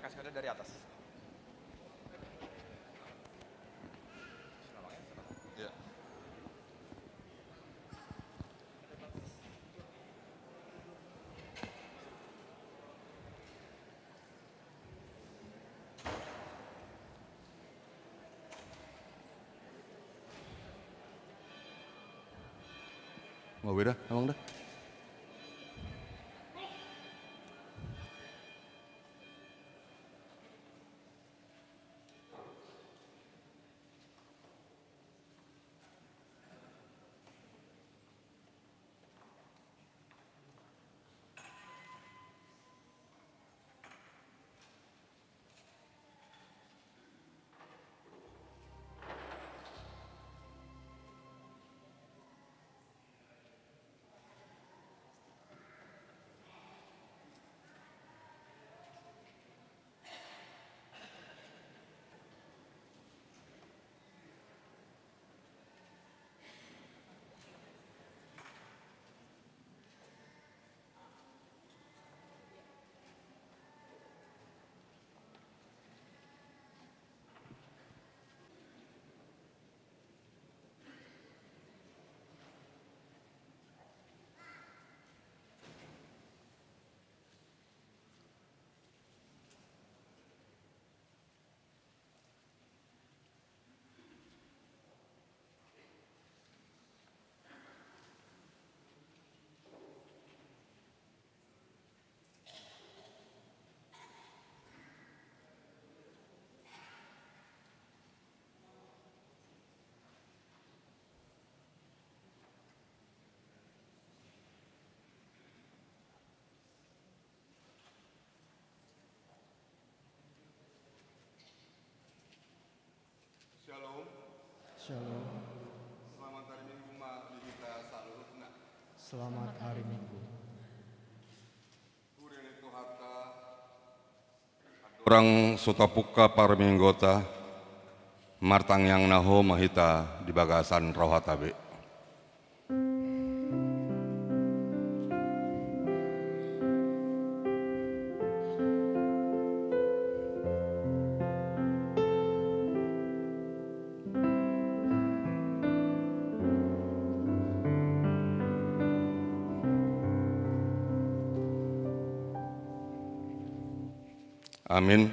tiga kaskade dari atas. Ya. Nggak beda, emang dah. Shalom. Shalom. Selamat hari Minggu ma di kita saluhutna. Selamat hari Minggu. Kuring itu harta orang sotapuka parminggota martang yang naho mahita di bagasan rohatabe. Amin.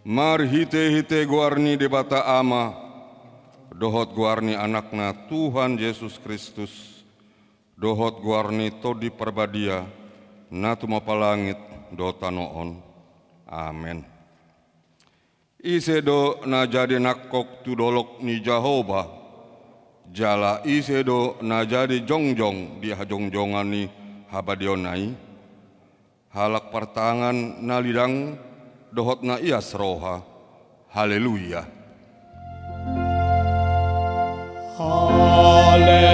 Mari hite-hite guarni debata ama, dohot guarni anakna Tuhan Yesus Kristus, dohot guarni todi perbadia, natu mapalangit dota noon. Amen. Isedo na jadi nakok tudolok ni Jehovah, jala isedo na jadi jongjong di hajongjongan ni habadionai, halak pertangan na lidang dohot na ias roha. Haleluya. Haleluya.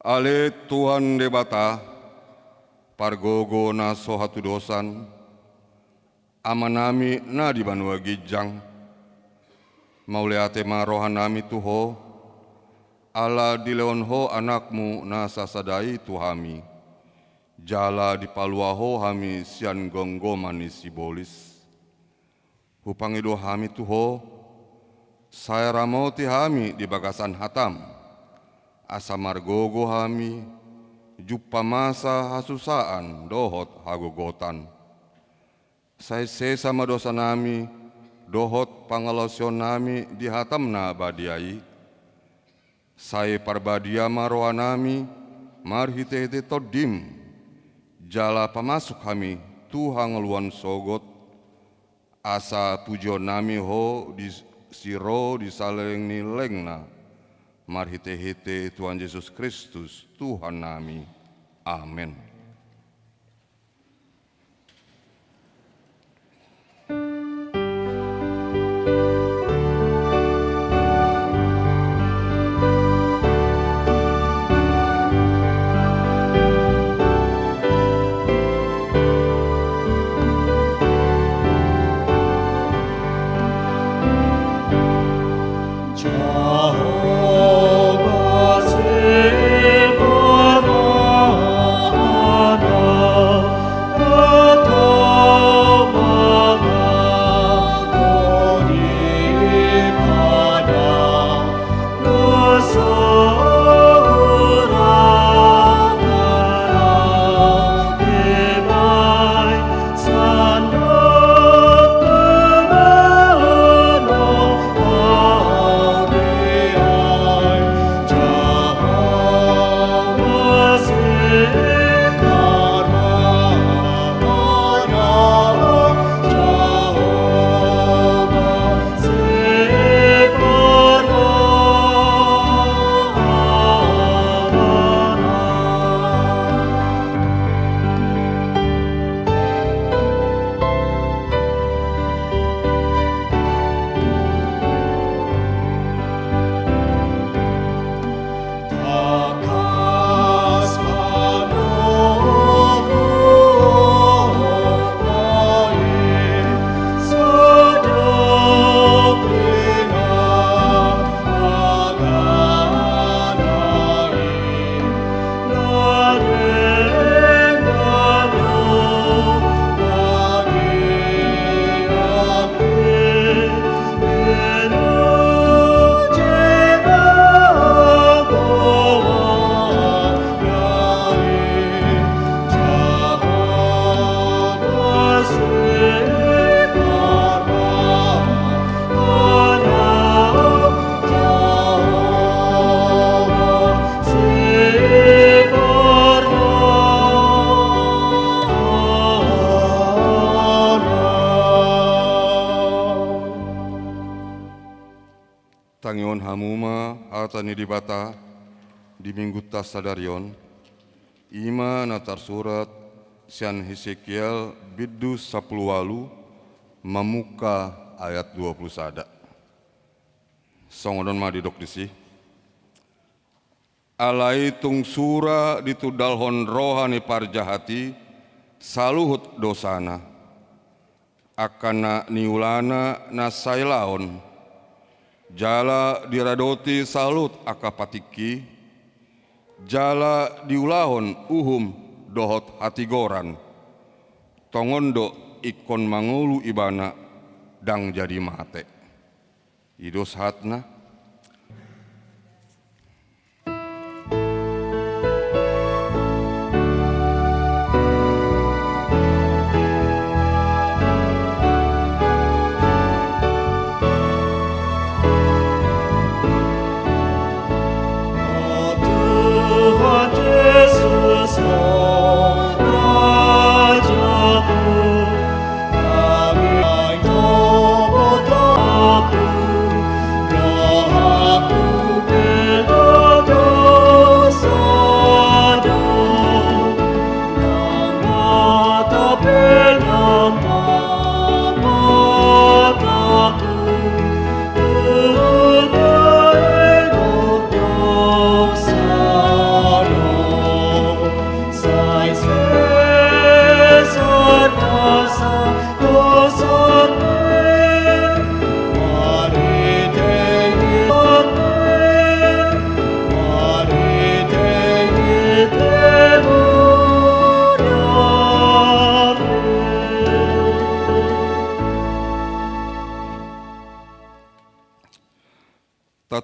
Ale Tuhan debata, pargogo na sohatu dosan, amanami na di banua gijang, mauleate marohanami tuho, ala dileonho anakmu na sasadai tuhami, jala di paluaho hami sian gonggomani sibolis. Hupangido hami tuho, saya ramoti hami di bagasan hatam, asa margogo hami, juppa masa hasusaan dohot hagogotan. Saya sesama dosa nami, dohot pangalosion nami di hatamna badiai. Saya parbadia maroa nami, marhite-hite todim, jala pamasuk kami Tuhan ngeluan sogot, asa pujo nami ho di siro di saleng nilengna, marhite-hite Tuhan Yesus Kristus Tuhan nami. Amin. Tangion hamuma atani dibata di minggu tas sadarion ima natar surat sian Hesekiel bidus 10 walu mamuka ayat 20 sada. Songodon madidok disi. Alai tung sura ditudalhon rohani parjahati saluhut dosana akana niulana nasailaon jala diradoti salut akapatiki, jala diulahon dohot hatigoran, tongondo ikon mangulu ibana dang jadi mate. Idos hatna. Kami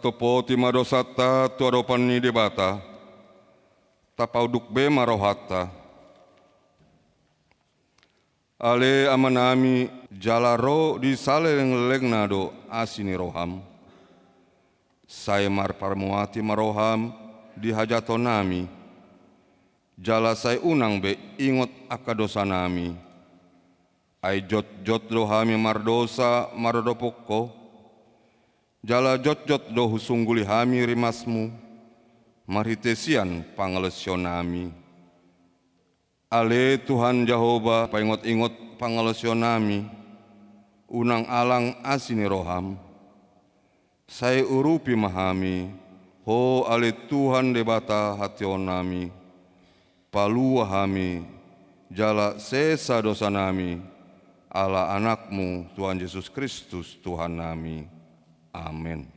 Tatopo ti madosata tu adopan ni debata, tapauduk be marohata. Ale amanami jalaro di saleng-leng nado asini roham. Saya marparmuati maroham di hajatonami. Jala saya unang be ingot akadosa nami. Ai jot-jot rohami mardosa marodopoko. Jala jot-jot do husungguli hami rimasmu. Marhitesian pangalesionami. Ale Tuhan Jehovah paingot-ingot pangalesionami. Unang alang asini roham. Saya urupi mahami. Ho ale Tuhan debata hationami. Palua hami. Jala sesa dosa nami. Ala anakmu Tuhan Yesus Kristus Tuhan nami. Amin.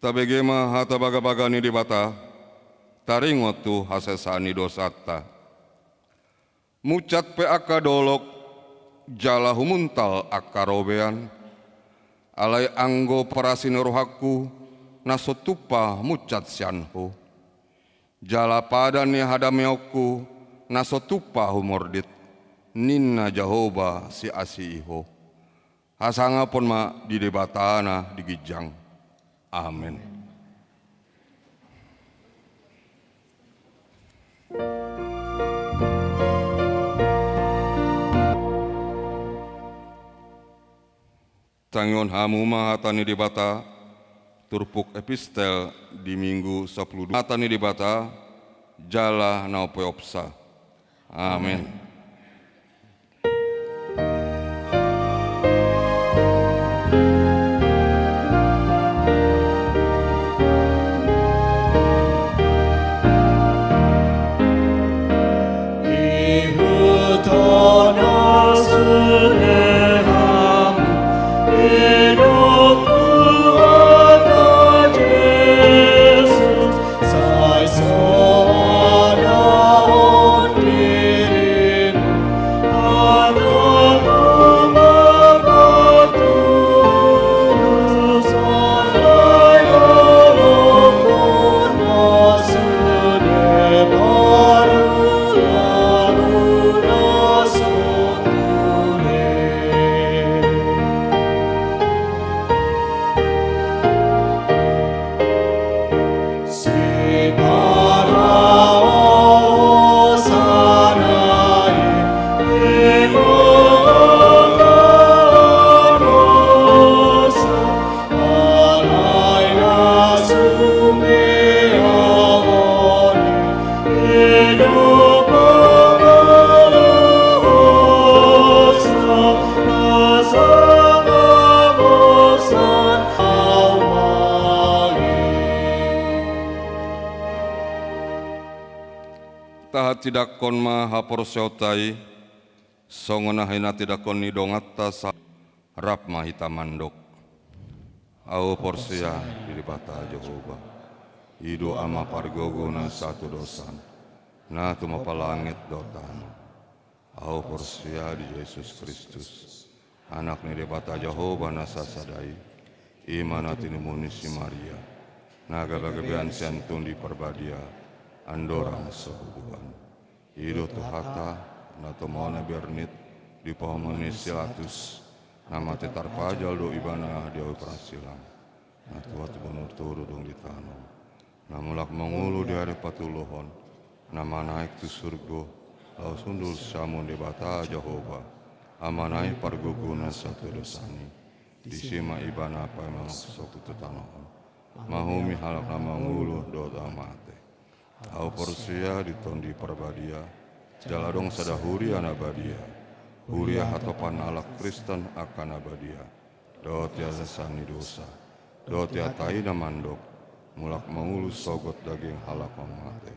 Tabegema hata baga-baga ni dibata, taringot tu hasesani dosata. Mucat pe akadolok, jala humuntal akarobean, alai anggo parasini rohaku, nasotupa mucat sianho. Jala padani hadameoku, nasotupa humordit, ninna Jehovah si asiho. Hasanga pun ma di debatana digijang. Amin. Tangion hamu mahatani dibata, turpuk epistel di minggu 10 hatani dibata, jala naupeopsa. Amin. Tidak kon ma hapor seotai, songona hina tidak kon ni dongata sa rap ma hitamandok. Au porsia di bata Jehovah, ido ama pargogona satu dosan, na tuma palangit dotan. Au porsia di Yesus Kristus, anak ni di bata Jehovah nasasadai, imanati ni munisi Maria, naga gagebean sentun di perbadia, andorang sehubuan. Ido tu hata, na tomona bernit, di pohon silatus, nama tetar pajal do ibana dia perasilan. Na tua tu benur turu dong di tanah. Na mulak mengulu di hari patulohon, nama naik tu surgo, lau sundul samun di bata Jehovah, ama naik parguguna satu dosani. Di sima ibana apa emang sok tu tanahon. Mahumi halak nama ngulu do mate. au Persia ditondi perbadia, jaladong sadahuri anabadia, huria hatopan alak Kristen akan abadia, do tiasa sani dosa, do tiatai namandok, mulak mangulus sogot daging halak mamate,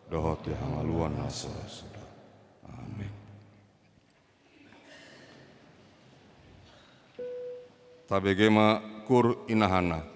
do tia hangaluan nasara sudah. Amin. Tabegema kur inahana.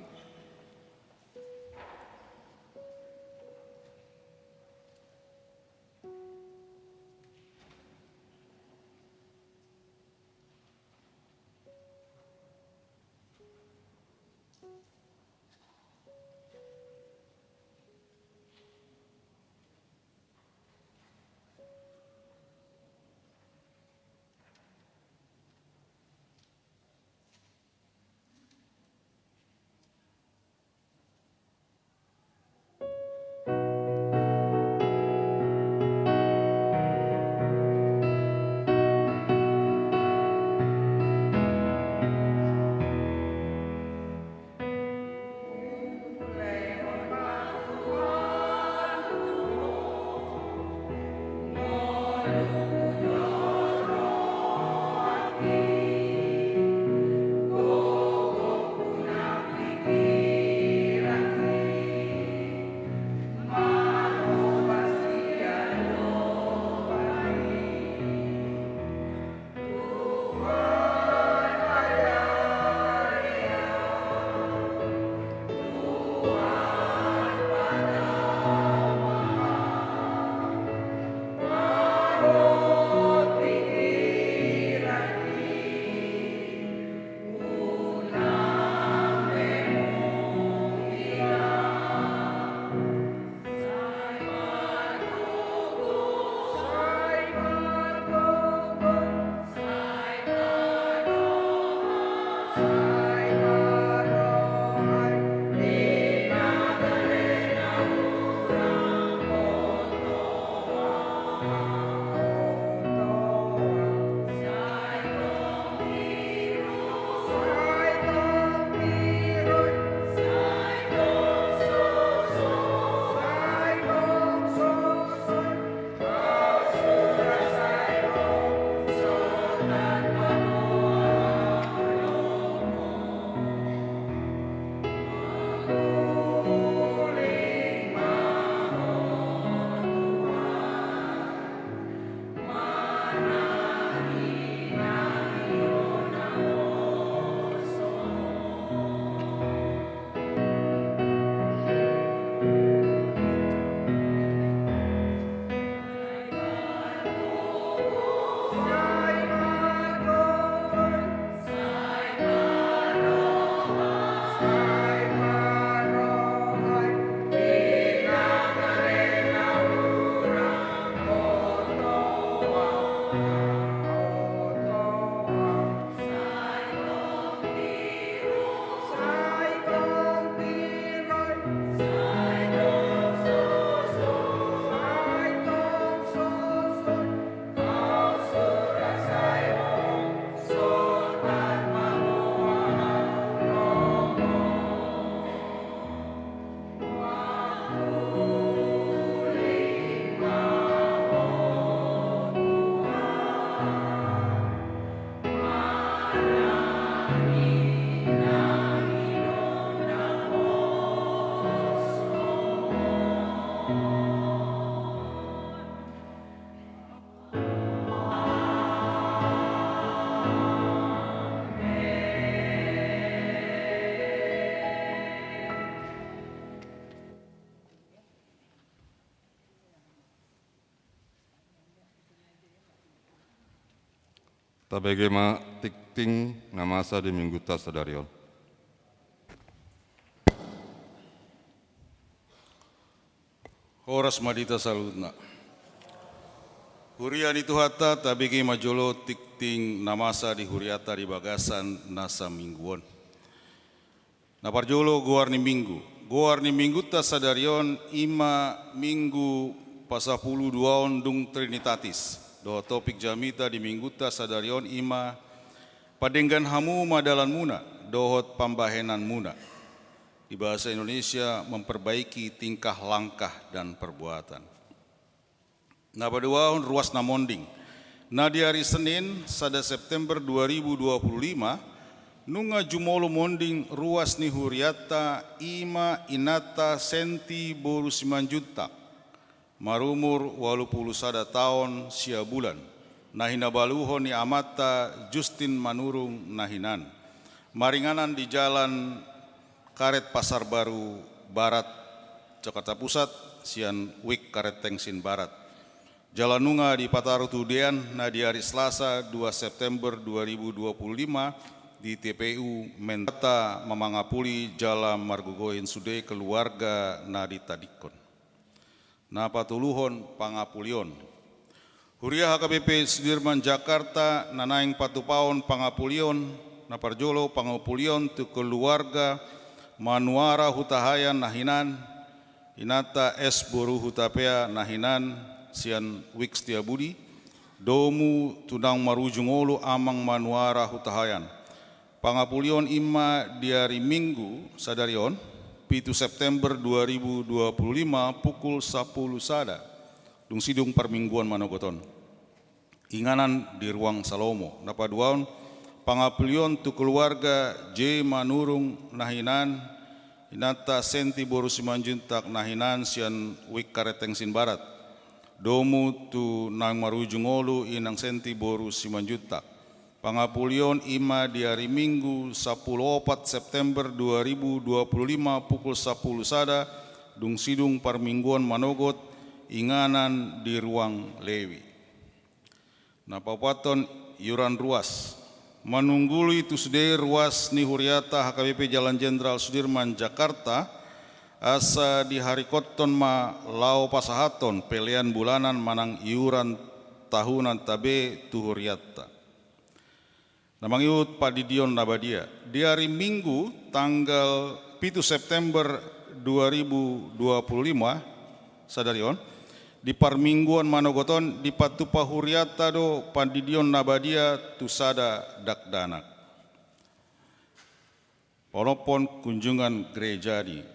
Tabegema tikting namasa di minggu tasadarion. Horas madita saludna. Hurian itu hata tabegi majolo tikting namasa di huriata di bagasan nasa mingguon. Naparjolo guarni minggu. Guarni minggu tasadarion ima minggu pasapulu duaon dung Trinitatis. Do topik jamita di minggu tasadarion ima padenggan hamu madalan muna dohot pambahenan muna. Di bahasa Indonesia, memperbaiki tingkah langkah dan perbuatan. Na paduaon ruas na monding. Na di hari Senin, sada September 2025, nunga jumolo monding ruas ni Huriata ima inata senti boru simanjuta. Marumur 81 tahun sia bulan. Nahina baluho ni amata Justin Manurung nahinan. Maringanan di jalan Karet Pasar Baru Barat, Jakarta Pusat, sian Wik Karet Tengsin Barat. Jalan nunga di Pataru Tudean, na di hari Selasa 2 September 2025 di TPU Mentata Mamangapuli Jalan Margogoin Sude keluarga Nadi Tadikon. Na patuluhon pangapulion. Huria HKBP Sudirman Jakarta nanaing patupaon pangapulion na parjolo pangapulion tu keluarga Manuara Hutahayan nahinan inata es boru hutapea nahinan sian Wik Setiabudi domu tunang marujungolo amang Manuara Hutahayan. Pangapulion ima di hari Minggu sadarion 7 September 2025 pukul 10 sada dung sidung permingguan Manogoton. Inganan di ruang Salomo. Napaduaon pangapulion tu keluarga J Manurung nahinan inata senti boru simanjuntak nahinan sian Wik Karet Tengsin Barat. Domu tu nang marujungolu inang senti boru simanjuntak. Pangapulion ima di hari Minggu 14 September 2025 pukul 10 sada dung sidung permingguan Manogot inganan di ruang Lewi. Napapaton iuran ruas menungguli itu sudah ruas ni Huriata HKBP Jalan Jenderal Sudirman Jakarta asa di hari koton ma lau pasahaton pelian bulanan manang iuran tahunan tabe tu Huriata. Namang iut Padidion Nabadia. Di hari Minggu tanggal 7 September 2025 sadarion di parmingguan Manogoton di Patupa Huriata do Padidion Nabadia tusada dakdanak. Polopon kunjungan gereja di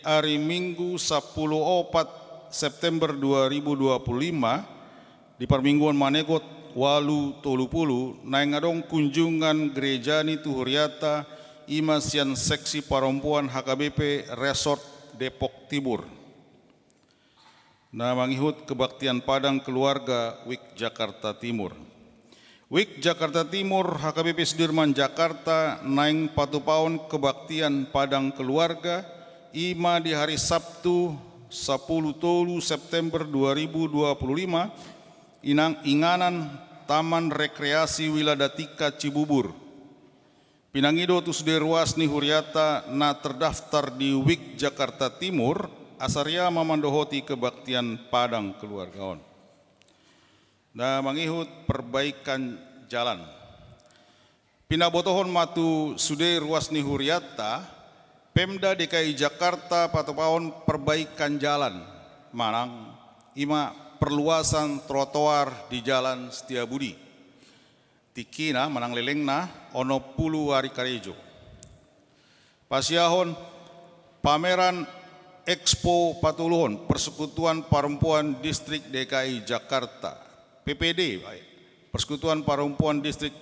hari Minggu 14 September 2025 di parmingguan Manegot walu tolupulu naing adong kunjungan gereja ni tu Huriata ima sian seksi perempuan HKBP Resort Depok Timur. Na mangihut kebaktian Padang Keluarga Wik Jakarta Timur. Wik Jakarta Timur HKBP Sudirman Jakarta naing patupaon kebaktian Padang Keluarga ima di hari Sabtu 10 September 2025 inganan Taman Rekreasi Wiladatika Cibubur. Pinangido tu sudah ruas ni Huriata na terdaftar di Wik Jakarta Timur asaria memandohoti kebaktian Padang Keluargaon. Na mangihut perbaikan jalan. Pinabotohon matu sudah ruas ni Huriata, Pemda DKI Jakarta patupaon perbaikan jalan manang ima perluasan trotoar di Jalan Setiabudi. Tikina manang lelengna ono pulu hari karejo. Pasiahon pameran Expo Patuluhon Persekutuan Perempuan Distrik DKI Jakarta PPD Persekutuan Perempuan Distrik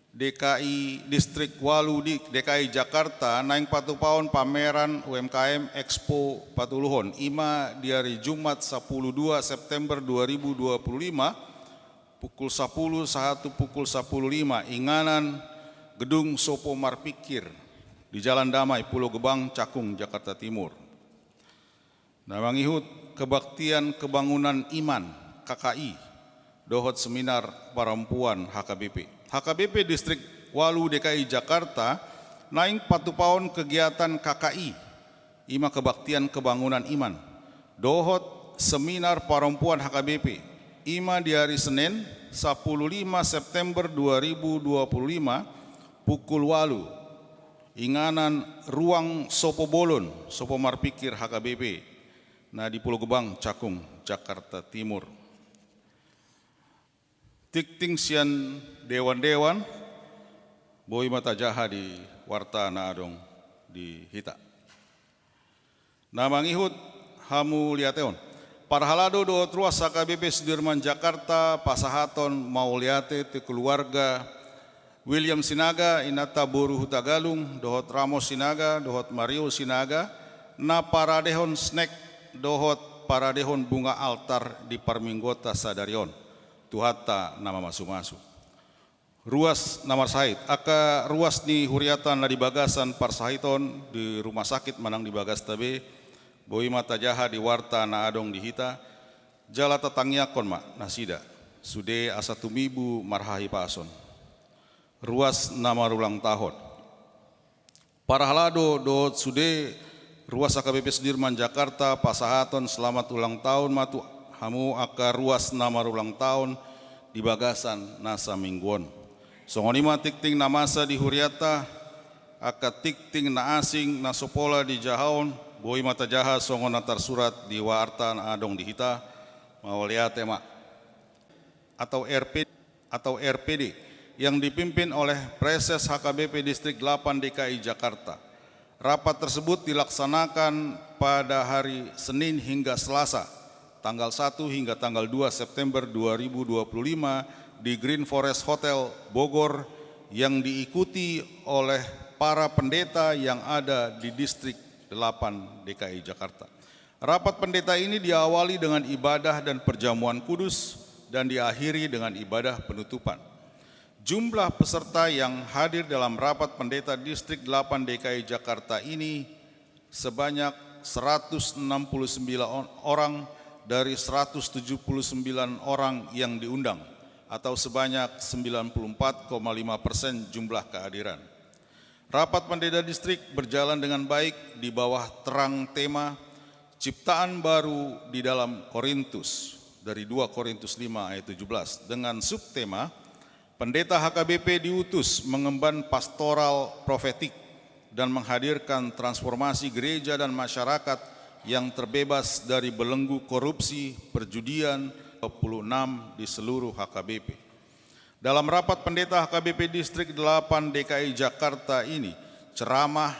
DKI Distrik Walu di DKI Jakarta naing patupaon pameran UMKM Expo Patuluhon ima di hari Jumat 12 September 2025 pukul 10 pukul 15 inganan Gedung Sopo Marpikir di Jalan Damai Pulau Gebang Cakung Jakarta Timur. Nah mangihut kebaktian kebangunan iman KKI dohot seminar perempuan HKBP. HKBP Distrik Walu DKI Jakarta naing patupaon kegiatan KKI ima kebaktian kebangunan iman dohot seminar perempuan HKBP ima di hari Senin 15 September 2025 pukul 8 inganan ruang Sopo Bolon Sopo Marpikir HKBP nah di Pulau Gebang Cakung Jakarta Timur. Tikting sian dewan-dewan boi mata jaha di warta na adong di Hita. Nama ngihut hamu liateon. Parhalado dohot ruas HKBP Sudirman Jakarta pasahaton mau liate te keluarga William Sinaga inata boru hutagalung dohot Ramos Sinaga dohot Mario Sinaga na paradehon snack dohot paradehon bunga altar di Parminggota Sadarion tuhata nama masu-masu. Ruas namar sahit aka ruas ni huriatan na di bagasan parsahiton di rumah sakit manang di bagas tabe boi mata jaha di warta na adong di Hita jala tatangyakon mak nasida sude asa tumibu marhahi pason. Ruas nama ulang tahun. Parahalado do sude ruas HKBP Sudirman Jakarta pasahaton selamat ulang tahun matu hamu aka ruas nama ulang tahun di bagasan nasa mingguon. Songonima tikting namasa di huriata aka tikting na asing na sopola di jahaon boi mata jaha songon natar surat di warta na adong di Hita mawaliate mak atau RPD yang dipimpin oleh Preses HKBP Distrik 8 DKI Jakarta. Rapat tersebut dilaksanakan pada hari Senin hingga Selasa, tanggal 1 hingga tanggal 2 September 2025 di Green Forest Hotel Bogor yang diikuti oleh para pendeta yang ada di Distrik 8 DKI Jakarta. Rapat pendeta ini diawali dengan ibadah dan perjamuan kudus dan diakhiri dengan ibadah penutupan. Jumlah peserta yang hadir dalam rapat pendeta Distrik 8 DKI Jakarta ini sebanyak 169 orang dari 179 orang yang diundang atau sebanyak 94,5% jumlah kehadiran. Rapat pendeta distrik berjalan dengan baik di bawah terang tema Ciptaan Baru di dalam Korintus dari 2 Korintus 5 ayat 17 dengan subtema Pendeta HKBP diutus mengemban pastoral profetik dan menghadirkan transformasi gereja dan masyarakat yang terbebas dari belenggu korupsi, perjudian, 26 di seluruh HKBP. Dalam rapat pendeta HKBP Distrik 8 DKI Jakarta ini, ceramah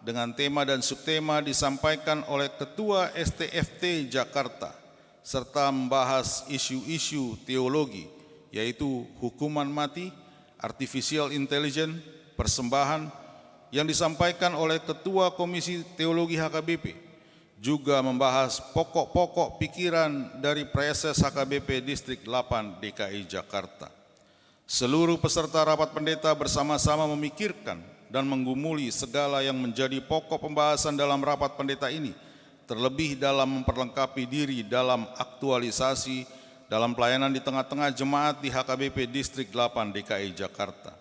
dengan tema dan subtema disampaikan oleh Ketua STFT Jakarta, serta membahas isu-isu teologi, yaitu hukuman mati, artificial intelligence, persembahan, yang disampaikan oleh Ketua Komisi Teologi HKBP, juga membahas pokok-pokok pikiran dari Preses HKBP Distrik 8 DKI Jakarta. Seluruh peserta rapat pendeta bersama-sama memikirkan dan menggumuli segala yang menjadi pokok pembahasan dalam rapat pendeta ini, terlebih dalam memperlengkapi diri dalam aktualisasi dalam pelayanan di tengah-tengah jemaat di HKBP Distrik 8 DKI Jakarta.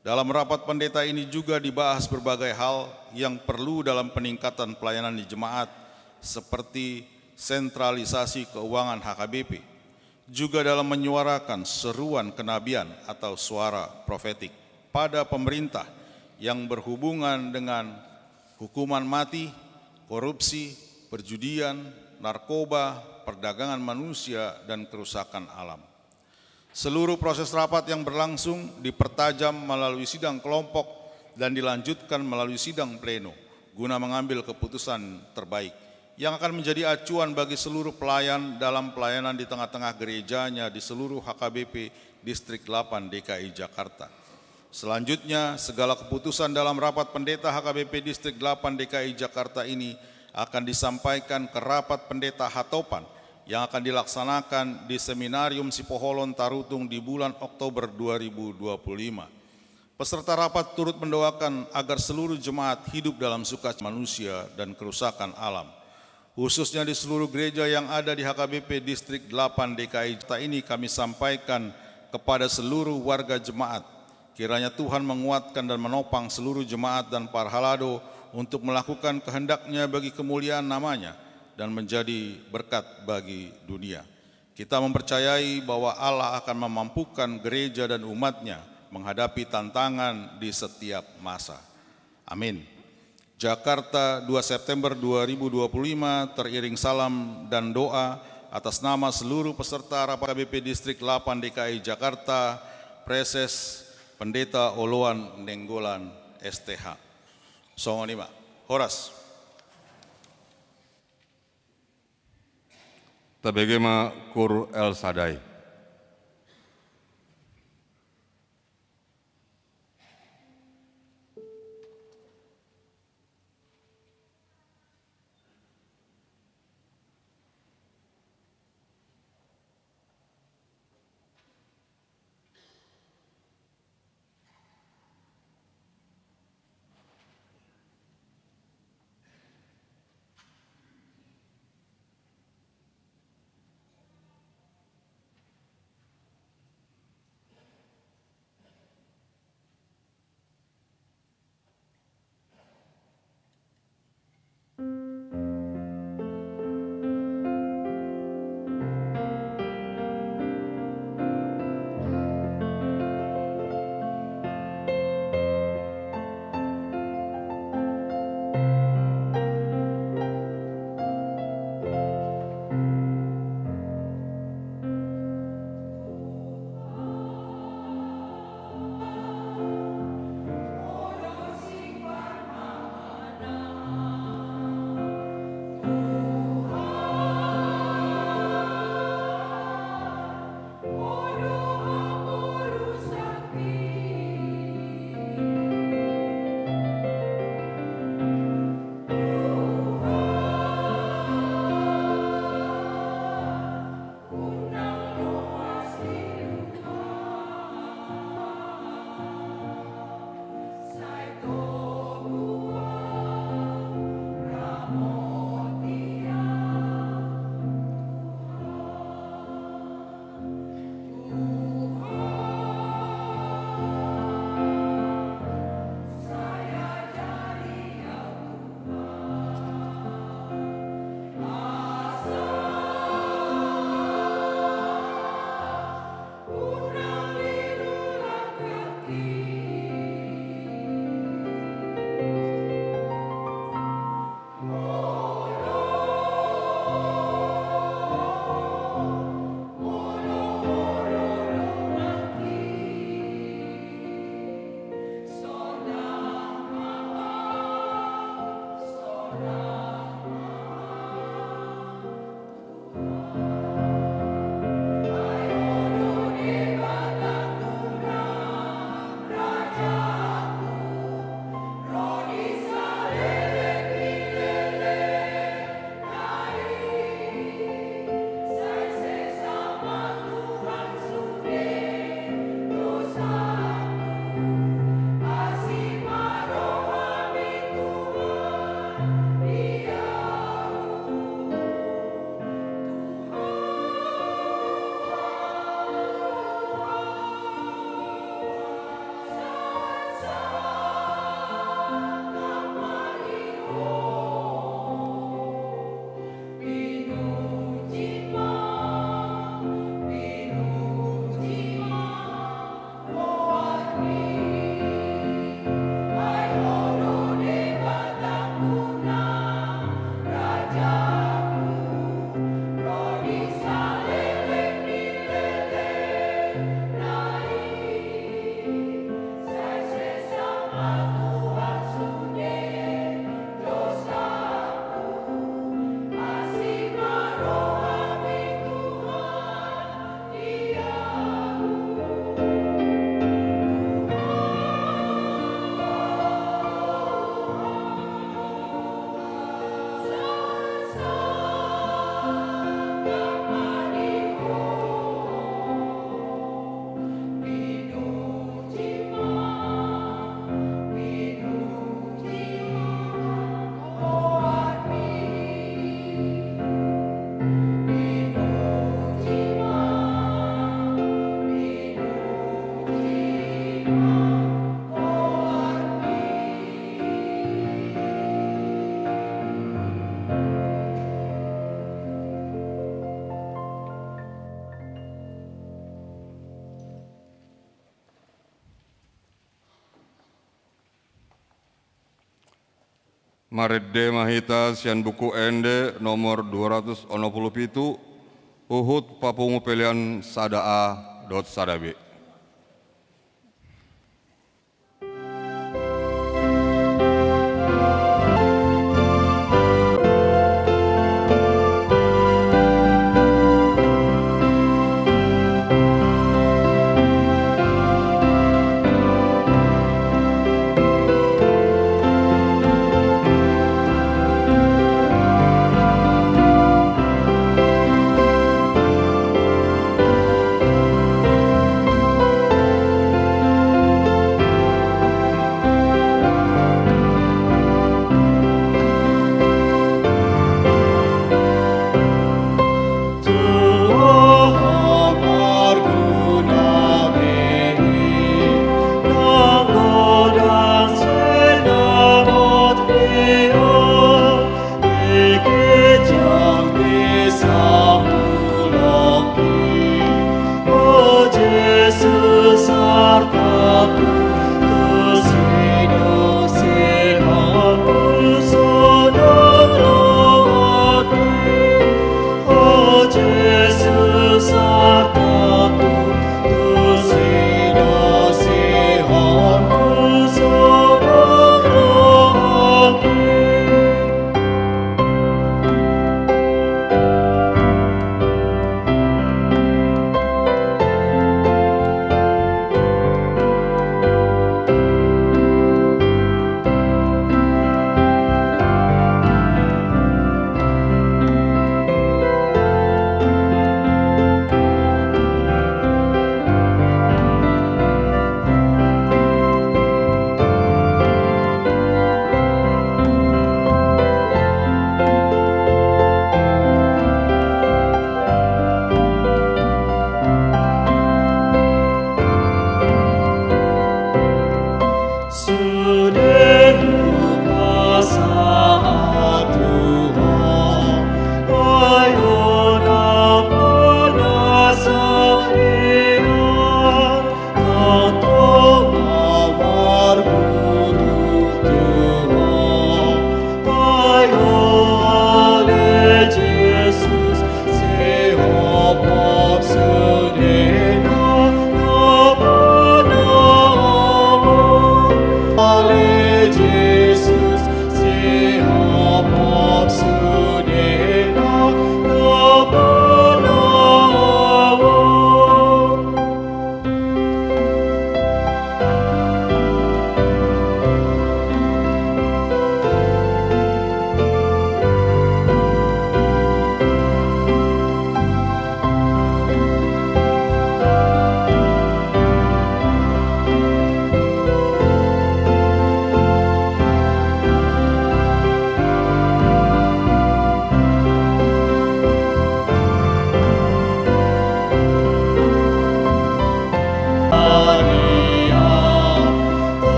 Dalam rapat pendeta ini juga dibahas berbagai hal yang perlu dalam peningkatan pelayanan di jemaat, seperti sentralisasi keuangan HKBP, juga dalam menyuarakan seruan kenabian atau suara profetik pada pemerintah yang berhubungan dengan hukuman mati, korupsi, perjudian, narkoba, perdagangan manusia, dan kerusakan alam. Seluruh proses rapat yang berlangsung dipertajam melalui sidang kelompok dan dilanjutkan melalui sidang pleno guna mengambil keputusan terbaik yang akan menjadi acuan bagi seluruh pelayan dalam pelayanan di tengah-tengah gerejanya di seluruh HKBP Distrik 8 DKI Jakarta. Selanjutnya, segala keputusan dalam rapat pendeta HKBP Distrik 8 DKI Jakarta ini akan disampaikan ke rapat pendeta Hatopan yang akan dilaksanakan di Seminarium Sipoholon Tarutung di bulan Oktober 2025. Peserta rapat turut mendoakan agar seluruh jemaat hidup dalam sukacita manusia dan kerusakan alam, khususnya di seluruh gereja yang ada di HKBP Distrik 8 DKI Jakarta ini. Kami sampaikan kepada seluruh warga jemaat, kiranya Tuhan menguatkan dan menopang seluruh jemaat dan parhalado untuk melakukan kehendaknya bagi kemuliaan namanya dan menjadi berkat bagi dunia. Kita mempercayai bahwa Allah akan memampukan gereja dan umatnya menghadapi tantangan di setiap masa. Amin. Jakarta, 2 September 2025, teriring salam dan doa atas nama seluruh peserta rapat HKBP Distrik 8 DKI Jakarta, Preses Pendeta Oloan Nenggolan STH. Songonima. Horas. Tabegema Kur El Sadai. Maredde Mahita sian buku ende nomor 267 Uhud papungu pelian sadaa dot sadabe.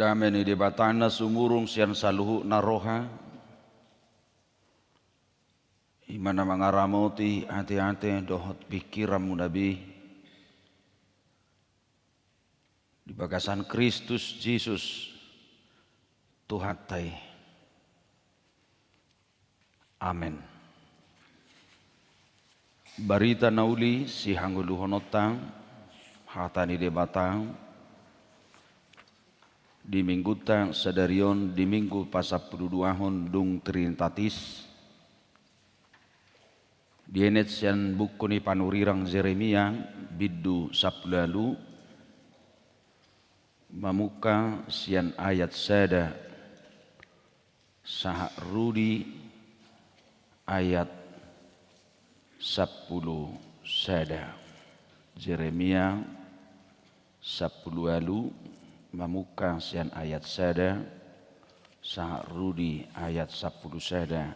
kami ni debatana sumurung sian saluhu naroha imana mangaramoti hati-hati dohot pikiranmu nabi di bagasan Kristus Yesus Tuhan tai. Amin. Barita nauli si hangguluhonotang hatani debatang di minggu tang sadarion di minggu pasapuluduahon dung trintatis di enet sian buku ni panurirang Jeremia biddu saplalu mamuka sian ayat sada sahak rudi ayat 10 sada Jeremia 10 alu mamuka sian ayat sada sahak rudi ayat 10 sada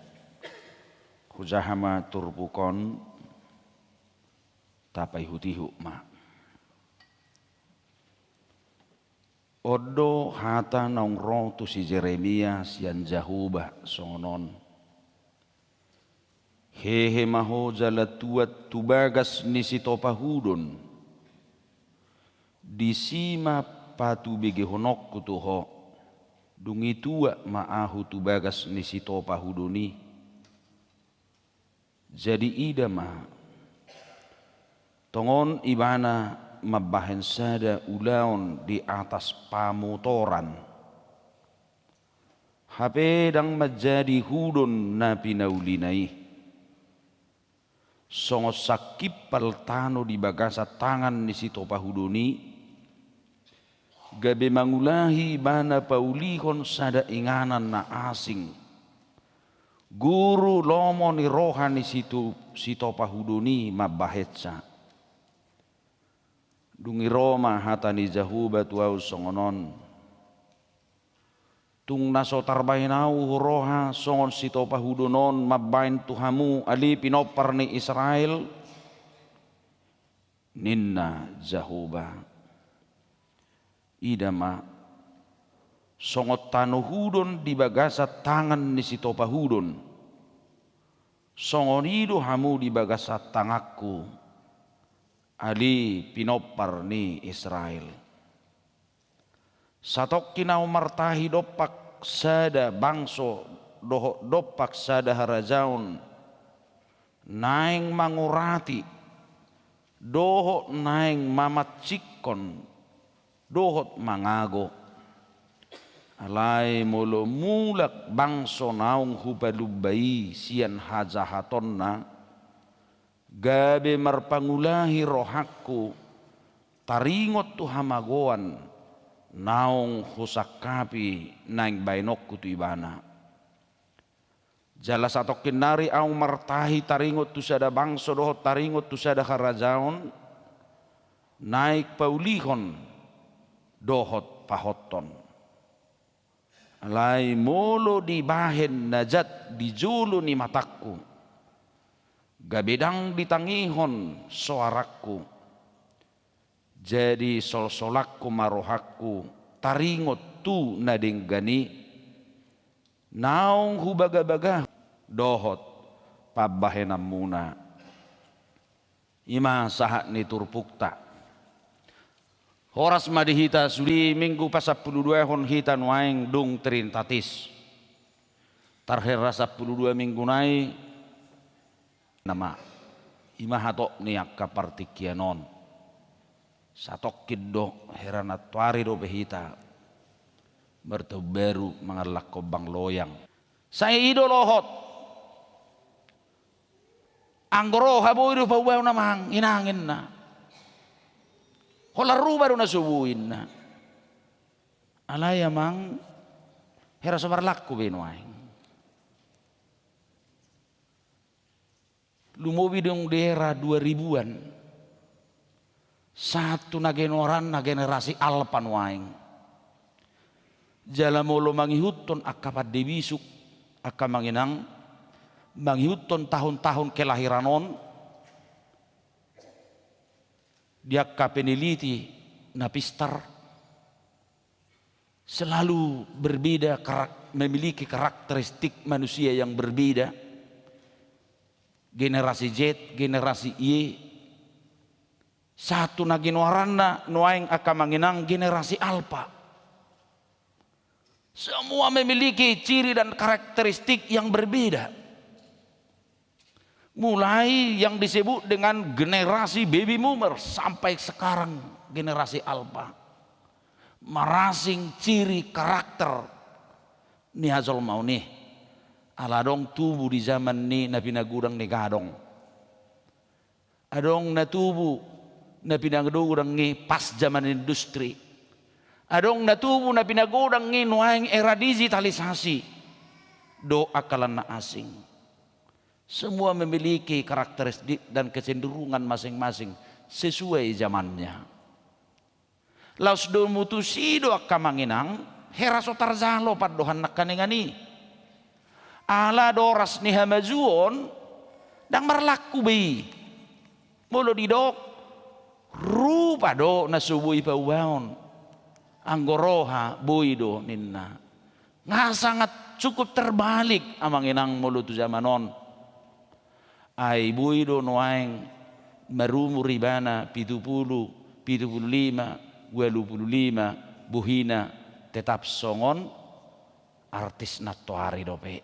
hujahama turbukon tapai hutihu ma odo hata naung roh tu si Jeremia sian jahubah songonon hehe maho jalatuat tubagas nisi topahudon disima patu bege honok kutuho dungi tua maahu tubagas nisi topahudoni jadi ida ma tongon ibana mabahen sada ulaon di atas pamotoran hape dang menjadi hudon napi naulinai songo sakip paltano di bagasa tangan ni si topahudoni gabe mangulahi bana paulihon sada inganan na asing guru lomo ni rohani situ si topahudoni mabahetsa dungi Roma hatani jahuba tuau songonon tung naso tarbainau roha songon si topahudonon mabain tuhamu ali pinopar ni Israel ninna jahuba idama songot tanuhudon di bagasa tangan ni si topahudon songon ido hamu di bagasa tangakku ali pinopar ni Israel satok kinau martahi dopak sada bangso dopak sada harajaun naing mangurati doho naing mamatsikon dohot mangago alai molo mulak bangso naung hupalubai sian hajahatonna gabe marpangulahi rohakku taringot tu hamagoan naung husakapi naing bainok kutu ibana jala satok kinari au martahi taringot tu sada bangso dohot taringot tu sada karajaon naik paulihon dohot pahoton alai molo di bahen najat di julu ni matakku gabedang ditangihon suaraku jadi sol-solakku marohakku taringot tu nadinggani naung hubaga-baga dohot pabahenam muna ima sahat ni turpukta horas madihita sudi minggu pasapuluh hon hita nuaing dung trintatis tarhera 12 minggu nai nama ima hatok ni akka partikianon satok kiddo herana tuari do behita bertau baru mengalak kobang loyang saya ido lohot anggoro habo ido pawew namang inangin na holaru baru na subuin na alaya mang hera somarlakku benuaing lumobi dong daerah 2000-an satu na generasi alpan waing jala molo mangihuton akapat debisuk akka manginang mangihuton tahun-tahun kelahiranon dia peneliti na pistar selalu berbeda, memiliki karakteristik manusia yang berbeda. Generasi Z, generasi Y, satu nagi nuaranna nuaing akan mengenang generasi Alpha. Semua memiliki ciri dan karakteristik yang berbeda. Mulai yang disebut dengan generasi baby boomer sampai sekarang generasi Alpha. Marasing ciri karakter ni hazol mau nih. Aladong tubuh di zaman ni na pinagudang ni kadong. Adong na tubuh na pinagudang ni pas zaman industri. Adong na tubuh na pinagudang ni nuaing era digitalisasi. Do akalan na asing. Semua memiliki karakteristik dan kecenderungan masing-masing sesuai zamannya. Laus do mutusi do akamanginang heraso tarzalo padohan nakaningani. Ala doras ni hamazuon dang marlaku bi. Molo didok rupa do nasubui paubaon. Anggoroha buido ninna. Nga sangat cukup terbalik amanginang molo tu zamanon. Ai buido noaing marumur ribana 70, 75, 25 buhina tetap songon artis natoari dope.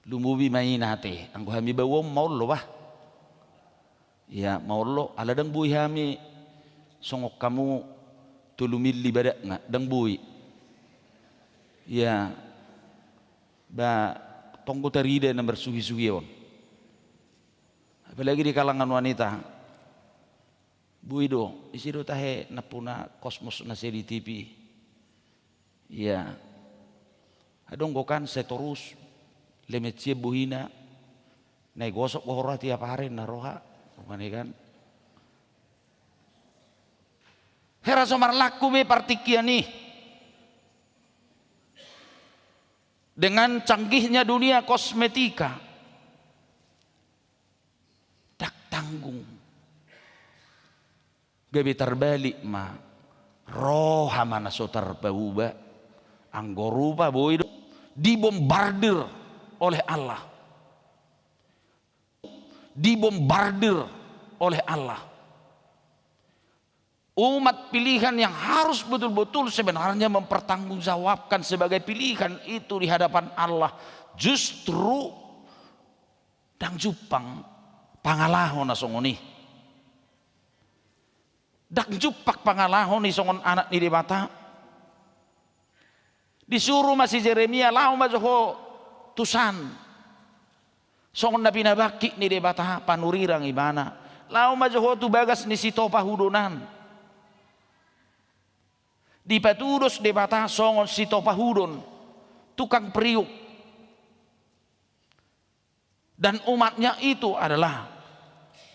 Lumubi mainate anggo hami bawom maullo bah. Ya maullo aladang buhi hami songok kamu tulumili badak nga dang bui. Ya ba tonggo tarida na bersugi-sugion. Apalagi di kalangan wanita. Buido, isido tahe napuna kosmos na seri TV. Ya. Adong gokan setorus lemetsie buhina. Nai gosok kohora tiap hari naroha. Bukan kan? Hera somar laku me partikia nih. Dengan canggihnya dunia kosmetika. Tak tanggung. Gabi terbalik ma. Roha mana sotar bauba. Anggorupa boido. Dibombardir oleh Allah. Dibombardir oleh Allah. Umat pilihan yang harus betul-betul sebenarnya mempertanggungjawabkan sebagai pilihan itu di hadapan Allah. Justru dang jupang pangalahon na songoni. Dang jupak pangalahon ni songon anak ni di mata. Disuruh masih Jeremia lau majoho tusan. Songon nabi nabaki ni di bata panurirang ibana. Lau majoho tu bagas ni sitopa hudonan. Di patudos de bata songon sitopahudon tukang periuk dan umatnya itu adalah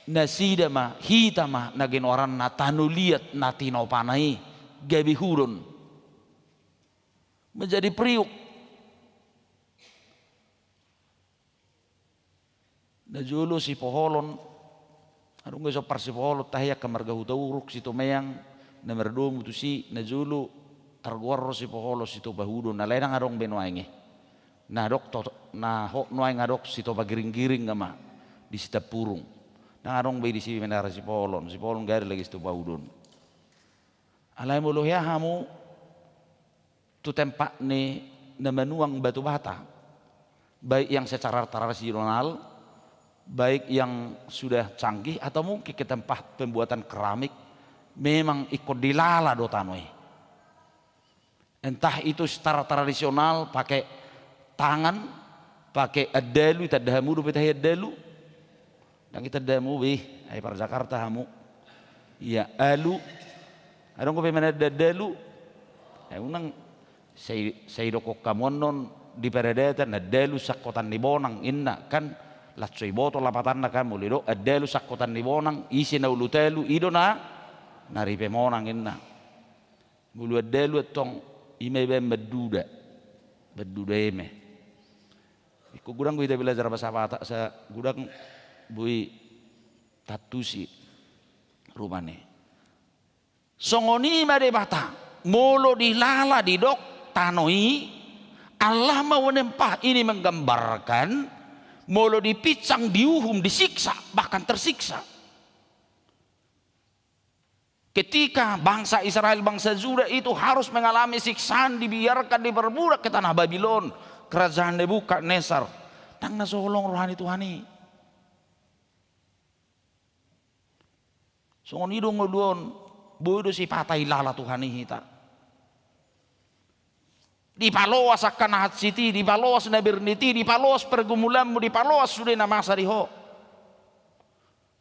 nasidama hitama nagin orang natanuliat natinopanai gabi hudon menjadi periuk. Najulu si poholon adung geso parsi poholon tahya kamarga hutauruk si tomeyang nomor 2 mutusi najulu targorro si poholo si to bahudo na lain ngadong benoange na dok to na hok noai ngadok si to bagiring-giring ngama di sita purung na ngadong be di si menara si poholon gari lagi si to bahudon alai mulu ya hamu tu tempat ne na manuang batu bata baik yang secara tradisional baik yang sudah canggih atau mungkin ke tempat pembuatan keramik memang ikut dilala do tanoi. Entah itu secara tradisional pakai tangan, pakai adalu, tadahamu do petah adalu. Dan kita damu be, ai par Jakarta hamu. Ya alu. Adong ko pe mana adalu. Ai unang say do ko kamonon di peredatan adalu sakotan di bonang inna kan latsoy boto lapatan na kan mulido adalu sakotan di bonang isi na ulutelu ido na naripe monang inna mulu adelu tong ime ben beduda eme iku gudang gue belajar bahasa Batak sa gudang bui tatusi rumane Songoni made bata molo dilala di dok tanoi Allah mau menempah. Ini menggambarkan molo dipicang, diuhum, disiksa, bahkan tersiksa. Ketika bangsa Israel, bangsa Juda itu harus mengalami siksaan, dibiarkan diperbudak ke tanah Babylon, kerajaan Nebukadnezar. Tang nasolong rohani Tuhani. Songon hidung ngudon, bodoh si patai lala Tuhani hita. Dipaloas akan nahat siti, dipaloas na berniti, dipaloas pergumulanmu, dipaloas sudah nama sariho.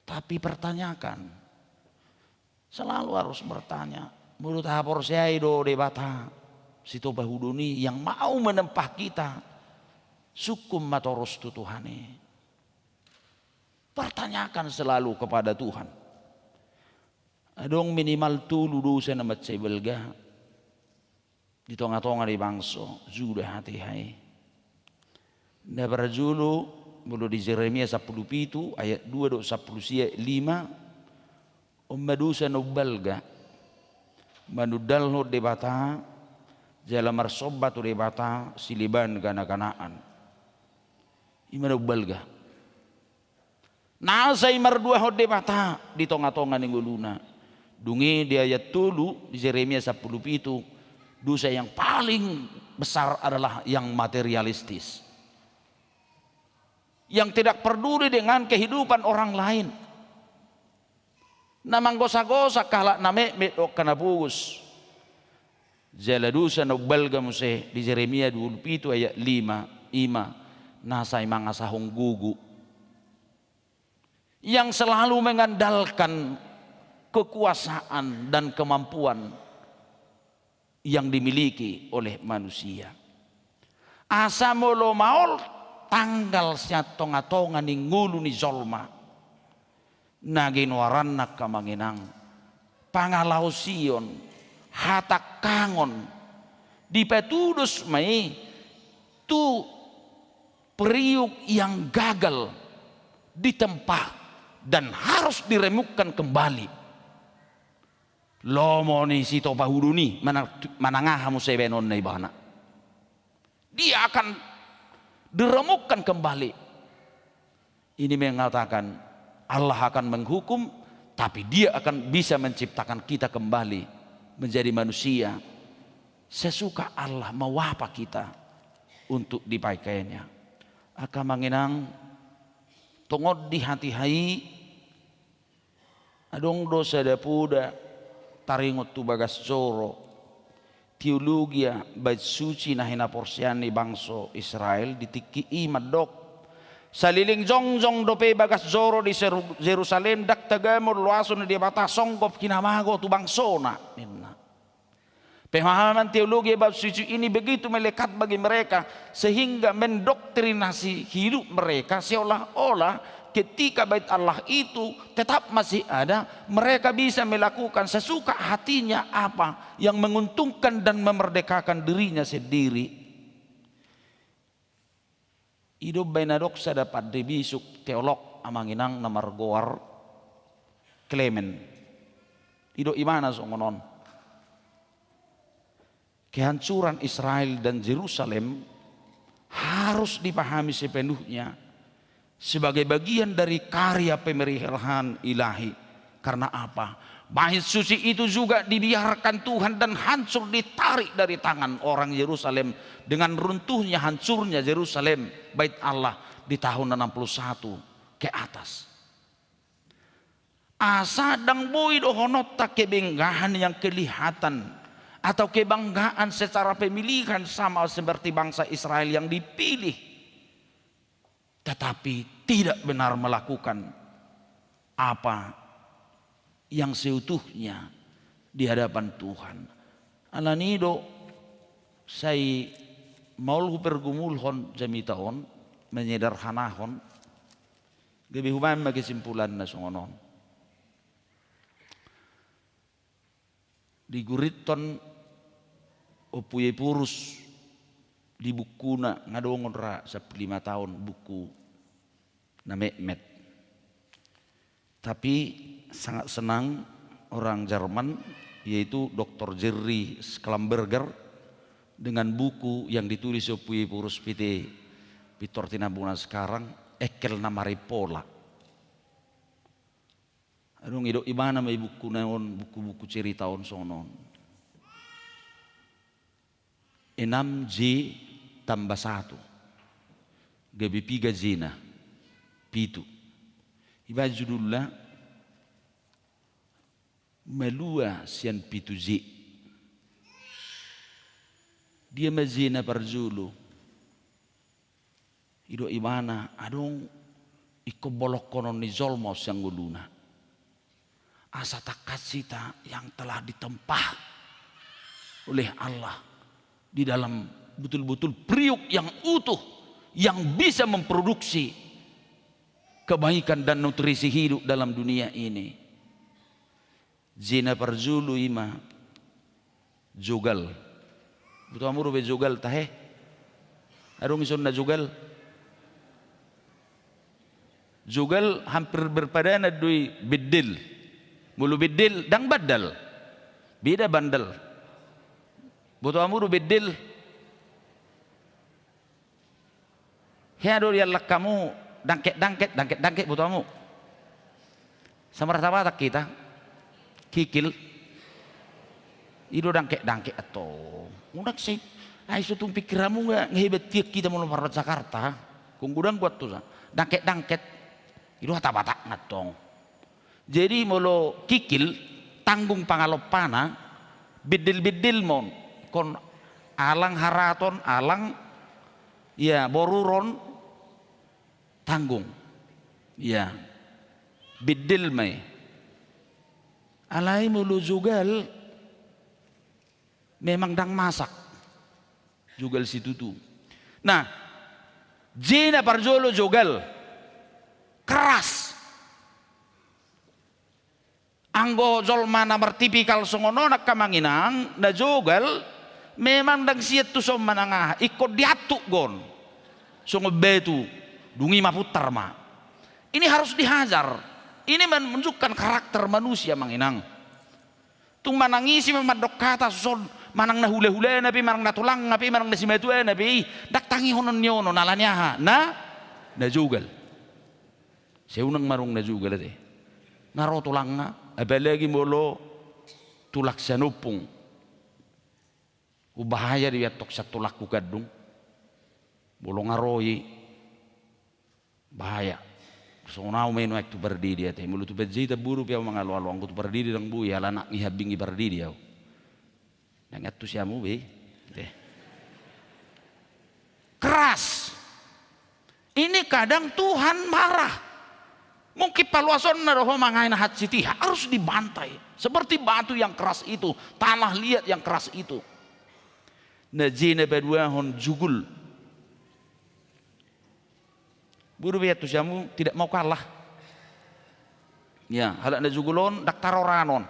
Tapi pertanyakan, selalu harus bertanya, menurut hapor saya do debata situ bahuduni yang mau menempah kita sukum matoros tu Tuhane. Pertanyakan selalu kepada Tuhan. Adong minimal tulu dosa nama cebelga di tonga-tonga di bangso sudah hati hai. Na berjulu mulu di Yeremia 10 ayat 2 do 10 5 ummadusa nubalga manudal no debata jala marsobat tu debata siliban gana-ganaan imana ubalga nasai mardua ho debata di tonga-tonga ning guluna dungi di ayat tulu di Yeremia 10 dosa yang paling besar adalah yang materialistis, yang tidak peduli dengan kehidupan orang lain. Namang gosa-gosa kalak name medok kana pugus. Jaladusa nubalga muse di Yeremia 27 ayat 5 nasai mangasahong gugu, yang selalu mengandalkan kekuasaan dan kemampuan yang dimiliki oleh manusia. Asa molo maol tanggal sia tonga-tonga ni ngulu ni zolma. Naginwaran nak kamanginang pangalausion hatak kangon dipetudus mai tu periuk yang gagal ditempa dan harus diremukkan kembali. Lomo ni si topa huduni manangahamu sebenon na ibana. Dia akan diremukkan kembali. Ini mengatakan Allah akan menghukum, tapi dia akan bisa menciptakan kita kembali menjadi manusia sesuka Allah mewapa kita untuk dipakainya. Akan mengenang tongod di hati hai adong dosa dapuda taringot tu bagas joro teologia bait suci na hinaporsiani bangso Israel ditiki madok saliling jongjong dope bagas joro di Jerusalem dak tagamor luaso na di bata songgop kinamago tu bangsona ninna. Pemahaman teologi bab suci ini begitu melekat bagi mereka sehingga mendoktrinasi hidup mereka seolah-olah ketika bait Allah itu tetap masih ada, mereka bisa melakukan sesuka hatinya apa yang menguntungkan dan memerdekakan dirinya sendiri. Hidup bainadok sa dapat dibisuk teolog amanginang namargoar Clement. Hidup imana songonon. Kehancuran Israel dan Yerusalem harus dipahami sepenuhnya sebagai bagian dari karya pemeliharaan ilahi. Karena apa? Bait suci itu juga dibiarkan Tuhan dan hancur ditarik dari tangan orang Yerusalem dengan runtuhnya hancurnya Yerusalem bait Allah di tahun 61 ke atas. Asadang boy dohonot tak kebanggaan yang kelihatan atau kebanggaan secara pemilihan sama seperti bangsa Israel yang dipilih tetapi tidak benar melakukan apa yang seutuhnya di hadapan Tuhan. Alanido saya maul pergumulhon jamitaon menyederhanahon gabi human magkesimpulan na songonon. Di guriton opuye purus di buku na ngadongon ra sa 5 tahun buku na Mehmet. Tapi sangat senang orang Jerman yaitu Dr. Jerry Sklamberger dengan buku yang ditulis oleh Purus PT Pitor Tinabuna sekarang Ekel na Maripola. Adong ido ibana may buku naon buku-buku cerita on sonon. 6J tambah 1 gabi 3 zina pitu. Iba judulnya Malua sian pitu Z. Dia mazina parzulu. Ido imana adong iko bolok konon ni zolmos yang guluna. Asa takasita yang telah ditempah oleh Allah di dalam betul-betul priuk yang utuh yang bisa memproduksi kebaikan dan nutrisi hidup dalam dunia ini. Zina parzulu ima jogal. Betul amuru be jogal tahe. Arung ison na jogal. Jogal hampir berpadana dui bedil. Mulu bedil dang badal. Beda bandel. Betul amuru bedil. Hiado yalak kamu dangket betul amu. Sama rasa batak kita. Kikil ido dangke atau mudak sih ai sutung pikiranmu nggak ngehebat tiak kita mau lompat Jakarta kung gudang buat tuh dangket ido hata batak ngatong jadi molo kikil tanggung pangalopana bedil mon kon alang haraton alang ya boruron tanggung ya bedil mai alai mulu jugal memang dang masak jugal situ tuh. Nah, jina parjolo jugal keras. Anggo jolma namar tipikal songono nak kamanginang na jugal memang dang siat tu som manangah ikut diatuk gon. Songo betu dungi maputar ma. Ini harus dihajar. Ini menunjukkan karakter manusia manginang. Tung manangisi memadok kata son manang na hule-hule napi manang na tulang napi manang na simetu napi dak tangi honon nyono nalanyaha na jugal. Seunang marung na jugal ate. Naro tulang nga apalagi molo tulak sanupung. Ubahaya di atok sa tulak kukadung. Bolo ngaroyi bahaya. So now may no tu berdiri ate mulu tu bejita buru piao mga lualo ang tu berdiri dang buhi ala nak ihabingi berdiri yaw. Nang atu siya mo be. Keras. Ini kadang Tuhan marah. Mungkin paluason na roh mangain hat siti harus dibantai seperti batu yang keras itu, tanah liat yang keras itu. Najina badwa hon jugul. Buru biat tu jamu tidak mau kalah. Ya, halak na jugulon dak taroranon.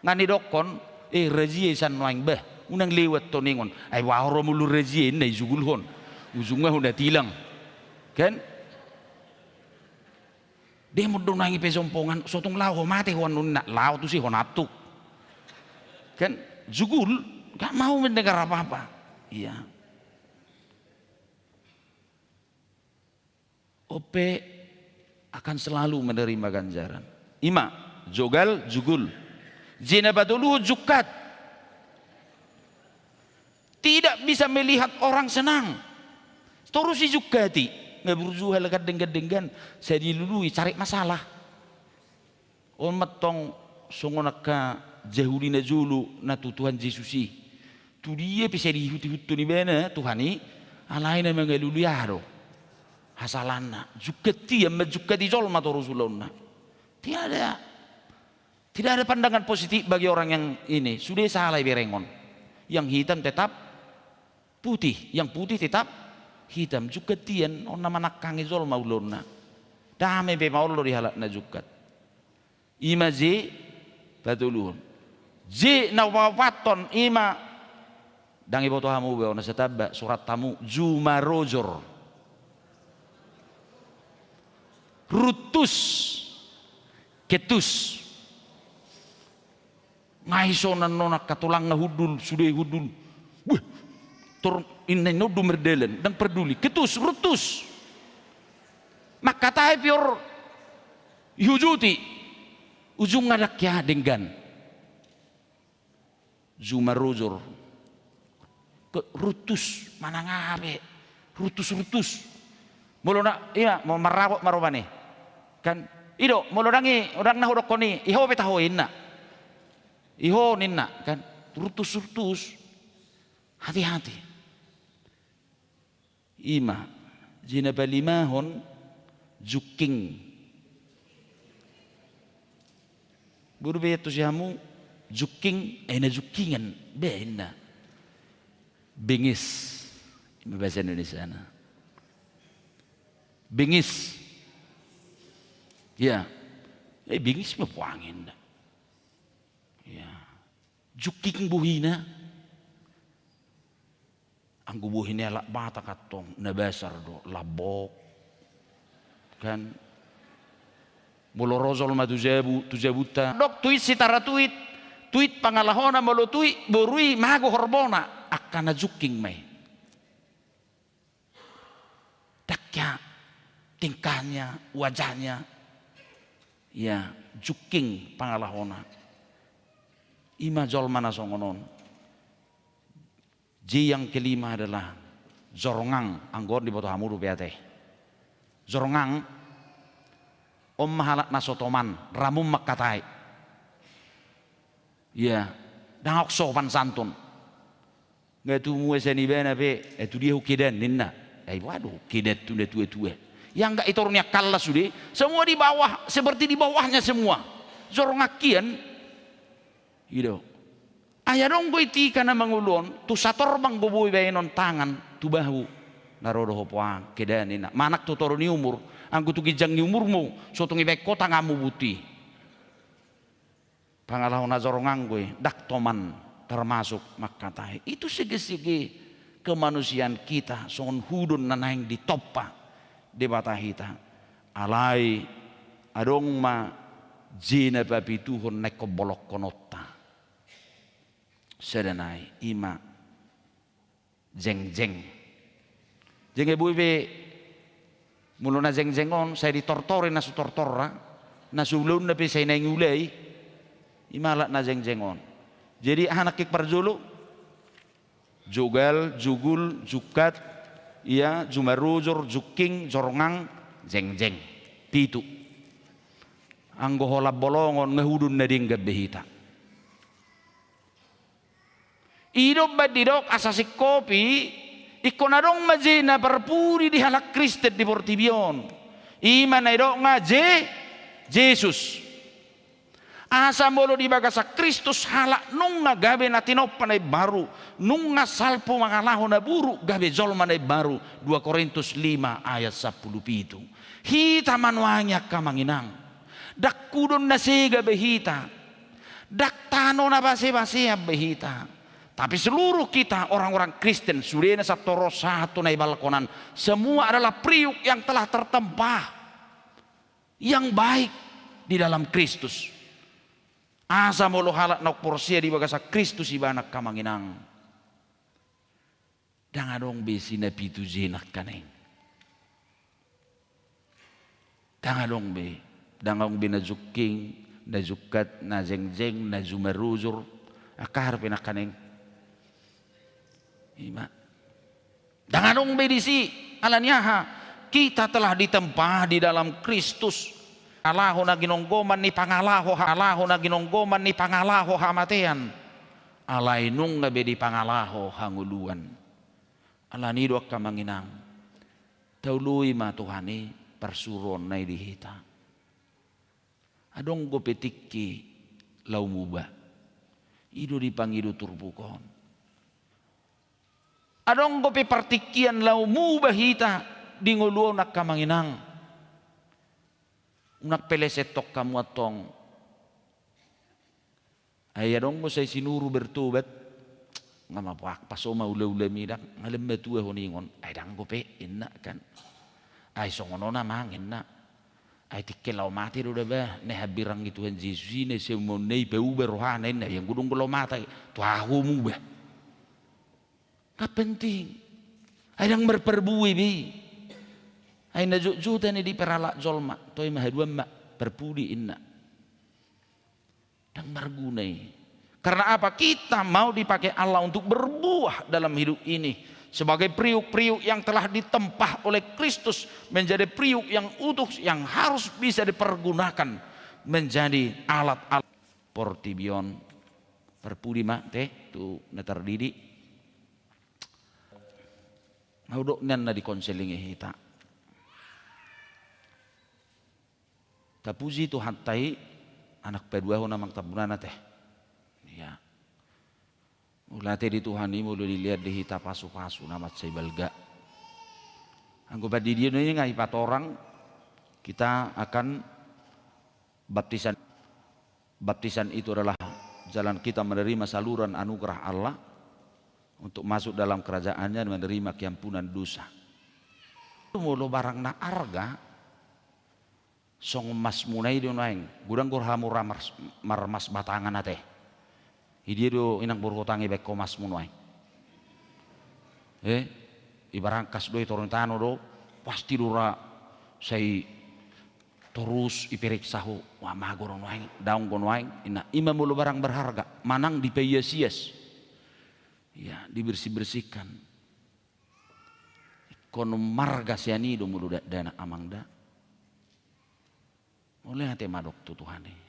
Ngani dokon rezie san noing beh. Unang lewat to ningon. Ai wahro mulu rezie nai jugulhon. Ujungnya udah tilang. Kan? Dia mau donangi pesompongan sotong lau mati hon nak lau tu sih hon atuk. Kan jugul gak mau mendengar apa-apa. Iya. OP akan selalu menerima ganjaran. Ima, jogal, jugul. Zina batulu jukat. Tidak bisa melihat orang senang. Terus si jukati. Nggak berusaha kadang-kadang saya dilului cari masalah. Matong songonaka jahulina julu na Tuhan Yesusi. Tu dia bisa dihutu ni bena Tuhani alain na mga luluyaro. Hasalana jukati yang menjukati jolma to Rasulullah. Tidak ada pandangan positif bagi orang yang ini. Sudah salah berengon. Yang hitam tetap putih, yang putih tetap hitam. Jukatian on nama nakangi jolma ulonna. Dame be maullo dihalak na jukat. Ima je batulun. Je na wawaton ima dangi boto hamu be ona setabba surat tamu juma rojor. Rutus ketus ngaiso nanonak katulang ngahudul sudah hudul wah tur inay no dumerdelen dan peduli ketus rutus maka tayo pior hujuti ujung ngadak ya denggan zumaruzur ke rutus mana ngabe rutus mulu nak iya mau merawat marobane kan ido mulu dangi orang nah udok koni iho betahoin na iho ninna kan rutus hati-hati ima jina balimahon juking buru betu siamu juking na jukingan bena bengis bahasa Indonesia na bengis ya bengis mah puangin ya juking buhina anggu buhina lak bata katong na besar do labok kan mulu rozol ma tujabuta dok tweet sitara tweet pangalahona mulu tweet borui mago horbona akan juking mai dakya tingkahnya wajahnya ya juking pangalahona ima jol mana songonon J yang kelima adalah zorongang anggon di bawah hamudu beate zorongang om mahalak nasotoman ramum makatai ya dangok sopan santun nggak tu mueseni bena be itu dia hukidan ninna waduh kidat tu yang enggak itu orangnya kalah sudah semua di bawah seperti di bawahnya semua zorongakian gitu ayah dong gue ti karena mengulon tu sator bang boboy bayenon tangan tu bahu narodo hopoang kedan ina manak tu toroni umur angku tu kijang ni umurmu so tungi baik kota ngamu buti pangalahon zorongang gue dak toman termasuk makatai itu segi-segi kemanusiaan kita songon hudun nanang ditopa di batahita alai adong ma jina babi tuhun neko bolok konota sedenai ima jeng ibu be muluna jeng-jengon saya ditortorin nasu tortora nasu ulun tapi saya nengulai imalak na jeng-jengon jadi anak kik parjulu jugal jugul jukat iya jumaruzur juking jorongang jeng pitu anggo holap bolongon ngehudun na ding gabehita idok badidok asasik kopi ikonadong majena perpuri di halak Kristet di Portibion iman idok ngaje Yesus asa molo di bagasa Kristus halak nung gabe na tinopanay baru nung salpo mangalaho na buru gabe jol manay baru 2 Korintus 5 ayat 10 hita manwanya kamanginang dak kudon na siga behita dak tano na base-base behita tapi seluruh kita orang-orang Kristen surena satoro satu na balkonan semua adalah priuk yang telah tertempah yang baik di dalam Kristus asa molo halak nok porsia di bagasa Kristus ibanak kamanginang dangadong besi na pitu jenak kaneng dangadong be na juking na jukat na jeng na jumaruzur akar pina kaneng ima dangadong be disi alanyaha kita telah ditempa di dalam Kristus alaho na ginonggoman ni pangalaho hamatean alay nung ngabe di pangalaho hanguluan alanido kamanginang taului ma Tuhani persuron na idihita adong go petikki laumuba ido dipangido turbukon adong go pe partikian laumuba hita di nguluon na kamanginang unak pelesetok kamu atong ayadong mo say sinuru bertobat nga mapuak paso maula-ula midak ngalim betua honingon ay dang gope inna kan ay songono na mangin na Ay tikkel lau mati do ba ne habirang itu Tuhan Yesus ne se mo nei be rohane ne yang gudung lo mata tu aku mu ba. Gak penting. Ay nang berperbui bi. Ay najujutan ni di peralak zolma toy mahadua ma perpudi inna. Dan bergunai. Karena apa? Kita mau dipakai Allah untuk berbuah dalam hidup ini. Sebagai priuk-priuk yang telah ditempah oleh Kristus. Menjadi priuk yang utuh yang harus bisa dipergunakan. Menjadi alat-alat. Portibion. Perpudi mak teh. Tu netar didi. Maudok nana di konseling kita. Tapuji Tuhan tai. Anak kedua ho namang tabunana teh. Ya. Ulate di Tuhan ini mulu dilihat di hita pasu-pasu nama saya balga. Anggap di dia ini ngai 4 orang kita akan baptisan. Baptisan itu adalah jalan kita menerima saluran anugerah Allah untuk masuk dalam kerajaannya dan menerima keampunan dosa. Mulu barang na arga song mas munai do naing gudang gor hamu marmas batangan ate. Dia do inang berhutangi baik komas munai. Ibarangkas do Torontano do pasti dura say terus iperiksa ho wa magoro naing daung gonoing ina ima mulu barang berharga manang dipeyesias. Ya, dibersih-bersihkan. Kono marga sianido mulu dana amangda. Oleh hati madok tu Tuhan ini.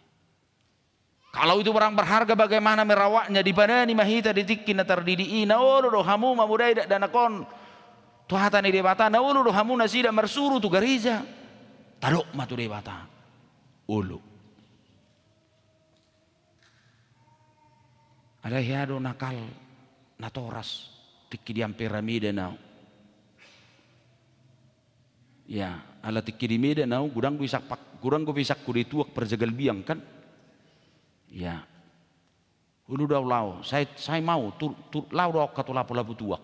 Kalau itu barang berharga bagaimana merawatnya di pada ni mahita ditikin terdidi ina do hamu mamudai dak danakon tuhata ni debata na do hamu nasida marsuru tu gariza tadok matu debata ulu ada hiado nakal natoras tikki diam piramida na ya ala tikki di medan na gudang ku pisak ku dituak perjagal biang kan. Ya, ulu dah lau. Saya mau tur lau dah katu lapu tuak.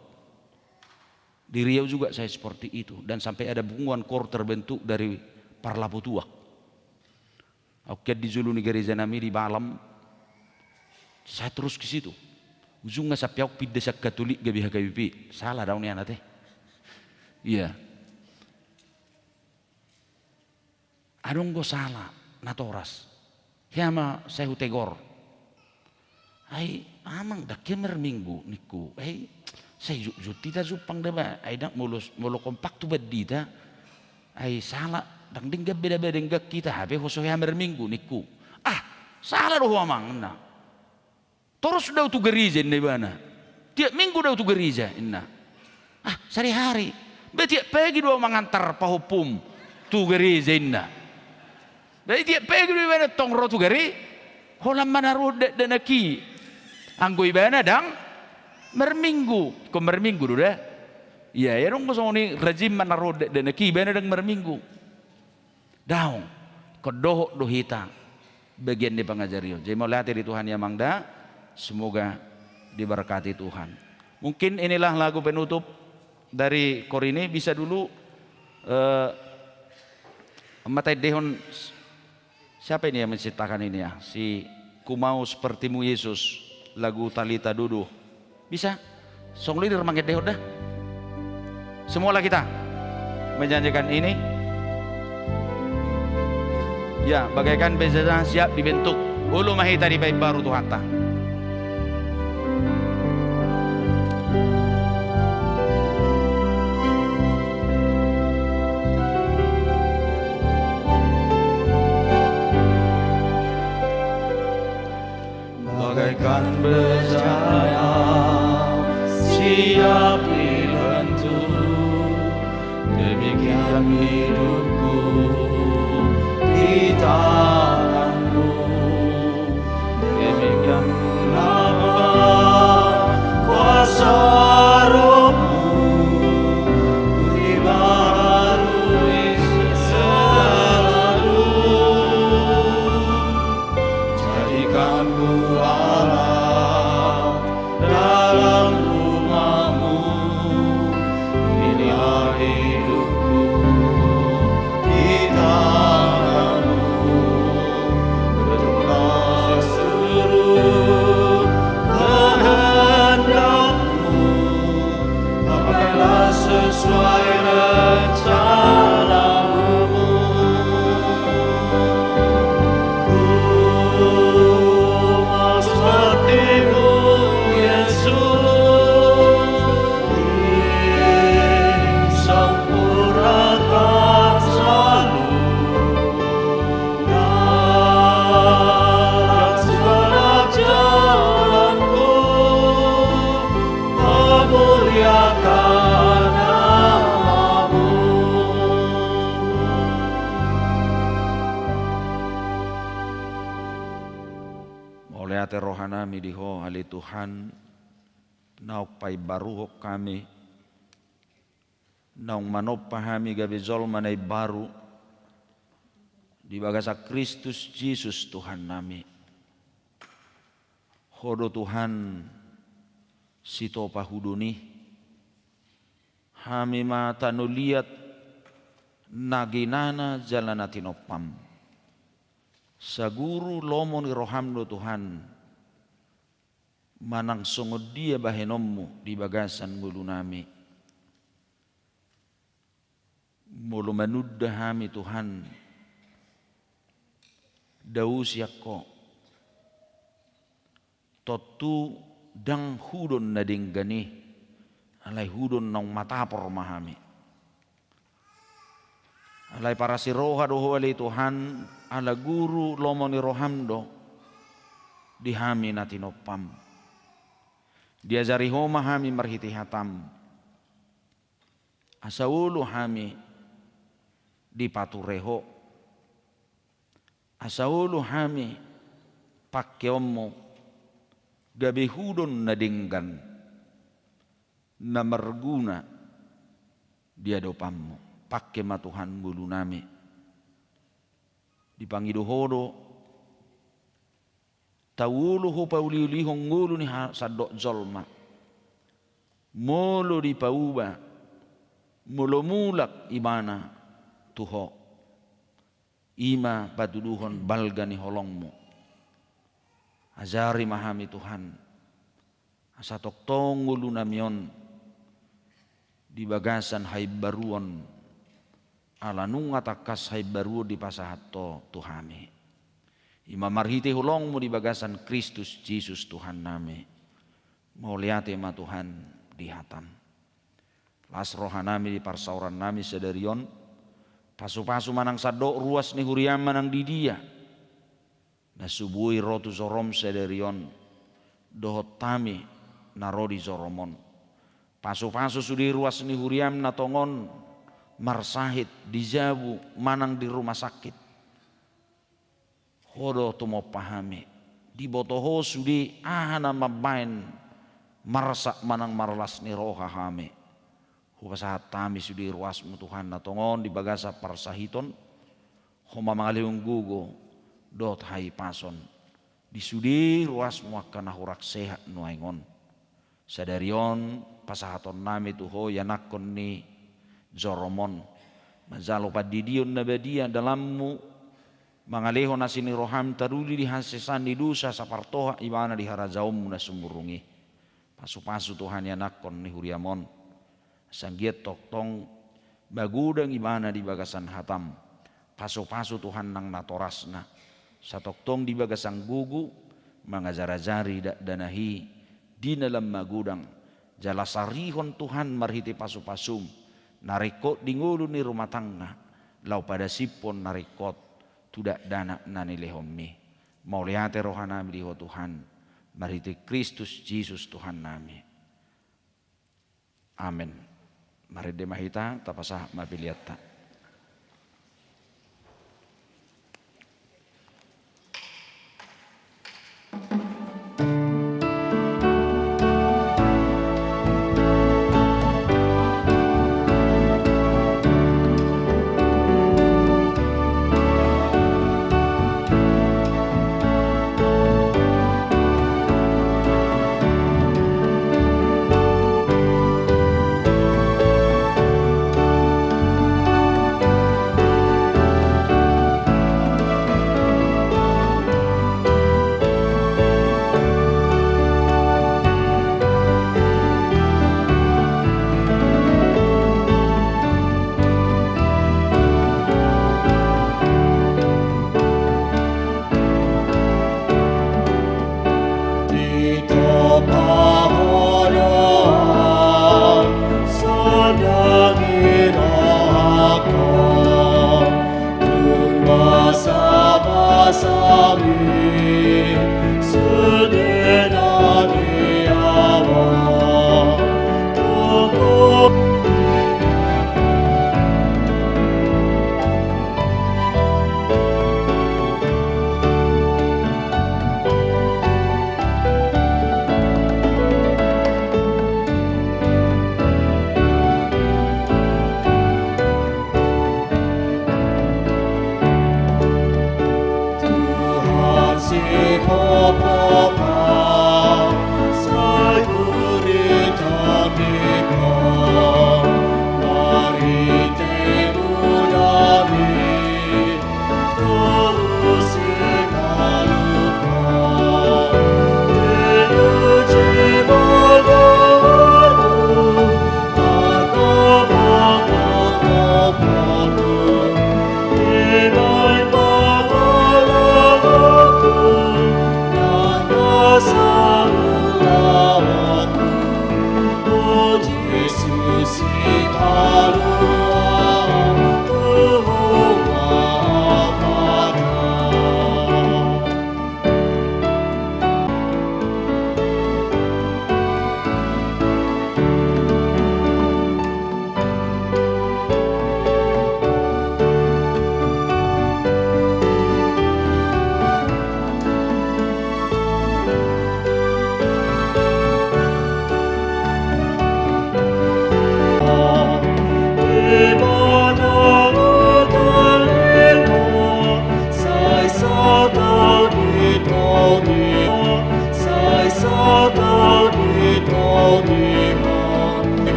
Di Riau juga saya seperti itu dan sampai ada bunguan kor terbentuk dari parlapu tuak. Oke di Zulu negeri Zanami di Balam, saya terus ke situ. Ujungnya sapiak pidesak Katolik gabi hakabipi. Salah daun ni anak teh. Iya. Adong go salah natoras. Hiama saya utegor. Ai amang dak kemer minggu niku. Saya jutita jupang deba. Ai dak mulu kompak tu bedita. Ai salah dak dingga beda-beda dingga kita habe hoso hamer minggu niku. Salah doh amang na. Terus dah tu gereja ni bana. Tiap minggu dah tu gereja inna. Sehari-hari. Betiap pagi dua mengantar pahupum tu gereja inna. Dari tiap pagi di mana tongro tu gari, holam mana roda dan aki, anggo ibana dang merminggu, kau merminggu dah, ya dong kau ni rajim mana roda dan aki ibana dang merminggu, daung, kedoh dohita, bagian di pengajario. Jadi mau lihat di Tuhan yang mangda, semoga diberkati Tuhan. Mungkin inilah lagu penutup dari kor ini bisa dulu matai dehon. Siapa ini yang menciptakan ini ya? Si Ku Mau Sepertimu Yesus, lagu Talita Dudu. Bisa? Song leader manggil deh udah. Semualah kita menjanjikan ini. Ya, bagaikan bejana siap dibentuk. Ulu mahita di baik baru Tuhata. Bagaikan bejana siap dibentuk, demikian hidupku di tanganmu, demikian lama kuasa rohmu ku dibaharui selalu. Jadikanku alat dalam rumahmu, inilah hidupku di tanganmu. Mauliate rohanami diho ali Tuhan nauk pai baruhok kami naung manop pahami gabe zolmanai baru di bagasa Kristus Yesus Tuhan nami. Hodo Tuhan sito pahuduni hami mata nuliat naginana jalanatinopam saguru lomoni rohamdo Tuhan manang songod dia bahenommu di bagasan bulu nami mulu manudda hami Tuhan dausiakko totu dang hudon nading gani alai hudon nang matapor mahami alai para siroha doho alai Tuhan ala guru lomoni rohamdo dihami natinopam diajari homa hami marhiti hatam asaulu hami dipatureho asaulu hami pakkeommo gabe hudon nadinggan na marguna dia dopammu pakke matuhan bulu nami dipangido hodo tawulu ho pauli hong ngulu ni sadok zolma molo di pauba molo mulak ibana tuho ima patuduhon balgani holongmu azari mahami Tuhan asatok tongulu namion di bagasan haibaruon ala nunga takas haibaruo di pasahato Tuhami ima marhite hulongmu di bagasan Kristus Yesus Tuhan nami mau liate ma Tuhan di hatam las rohanami di parsauran nami sedarion pasu-pasu manang sadok ruas ni huriam manang di dia nasubui rotu zorom sedarion dohot tami narodi zoromon pasu-pasu sudi ruas ni huriam natongon marsahit dijabu manang di rumah sakit hodo tumo pahami di botoho sudi ahana mabain marsak manang marlas ni roha hame hupasahat tami sudi ruasmu Tuhan natongon di bagasa parsahiton homa mangaliung gugo dot hai pason di sudi ruasmu akan nahurak sehat nuaingon sadarion pasahaton nami tuho yanakon ni zoromon mazalo padidion nabadia dalammu mangaleho nasini roham taruli di hasesan di dusa sapartoha ibana di harajaum na sumburungi pasu-pasu Tuhan yanakon ni huriamon sanggiet toktong bagudang ibana di bagasan hatam pasu-pasu Tuhan nang natorasna satoktong di bagasan gugu mangazara-jari danahi di dalam magudang jalasarihon Tuhan marhiti pasu-pasum narikot di ngulu ni rumah tangga lau pada sipon narikot tidak dana nani lehommi mau liate rohanami liho Tuhan marhiti Kristus Yesus Tuhan nami amin mari demahita tapasah mapiliatta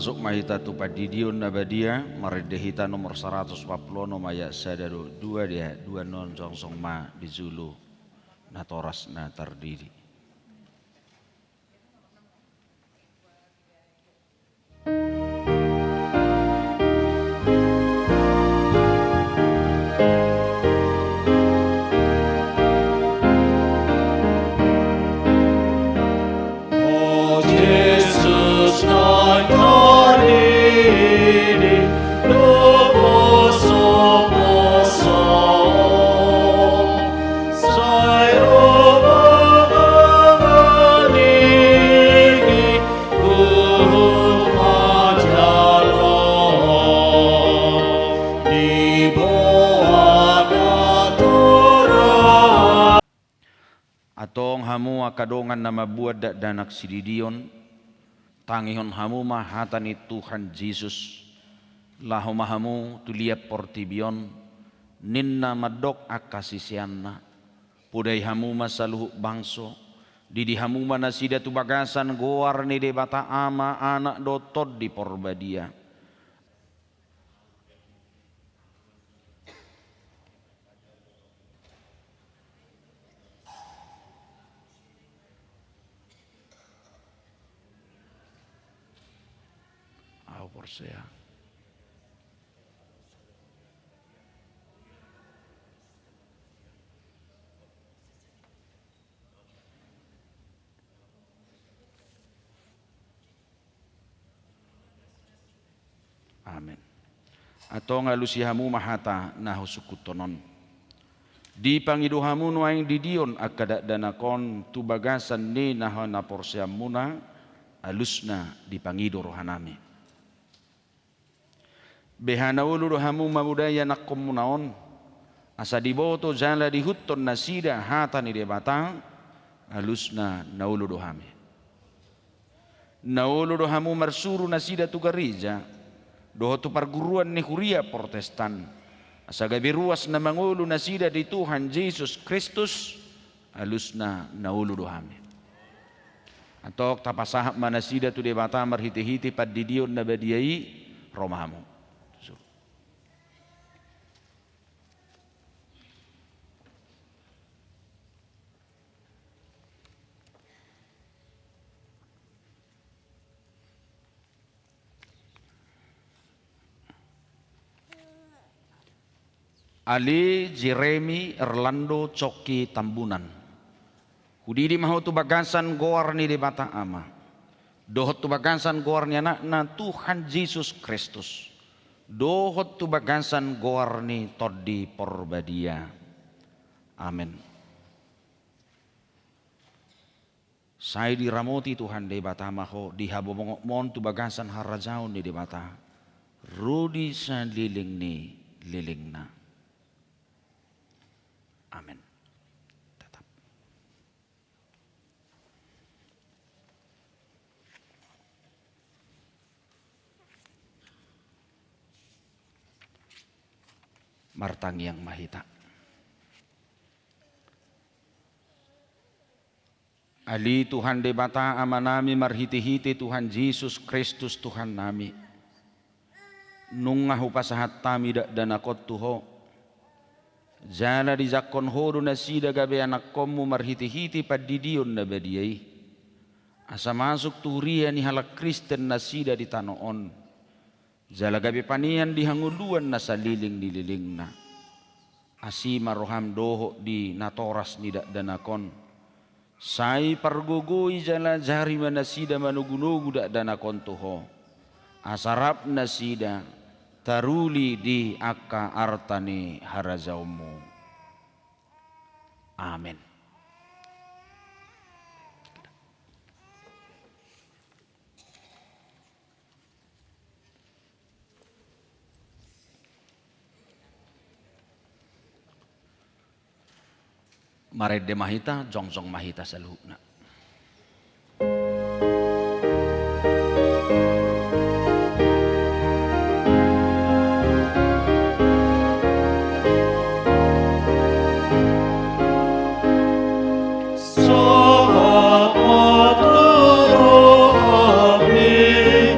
termasuk mahita tu padidion na badia maridehita nomor 140 maya sadaro 2 dia 2 non songsong ma di Zulu na toras na tardiri. Atong hamu akadongan na mabuad da danak sididion, tangihon hamu mahatan ni Tuhan Yesus, lahom hamu tuliap portibion, ninna madok akasisianna, puday hamu masaluh bangso, didi hamu manasida tu bagasan goar ni debata ama anak dotod di porbadia. Porsea. Amin. Atau ngalusihamu mahata nahu sukutonon. Di pangiduhamu nuaing didion akadak danakon tu bagasan ni nahu na Porsea muna alusna di pangido rohanami. Behana ulu hamu mamudaya nakom munaon asa diboto jala dihuton nasida hata ni debata alusna naulu dohame naulu dohamu marsuru nasida tu garija doho tu perguruan ni huria Protestan asa gabi ruas na mangulu nasida di Tuhan Yesus Kristus alusna naulu dohame atok tapasahap manasida tu debata marhiti-hiti padidion na badiai romahamu. Ali Jeremy Erlando Coki Tambunan. Hudidi mahu tu bagasan goar ni debata ama. Dohot tu bagasan goar ni anak na Tuhan Yesus Kristus. Dohot tu bagasan goar ni todi porbadia. Amin. Saya diramoti Tuhan debata maho dihabomong mon tu bagasan harajaun ni debata. Rudi sa liling ni liling na. Amin. Tetap. Martang yang mahita. Ali Tuhan debata amanami marhiti-hiti Tuhan Yesus Kristus Tuhan nami. Nungahu pasahat tami dan akot tuho. Jala di zakon hodo na sida gabe anak komu marhiti-hiti padidion na badiai. Asa masuk turia ni halak Kristen na sida di tanoon. Jala gabe panian di hanguluan na saliling nililing na. Asima roham doho di natoras ni danakon. Sai pargogoi jala jari manasida manugunugu danakon tuho. Asarap nasida taruli di akka artani harazaumu. Amin. Marede mahita, jongsong mahita saluhna. Soha paturu abdi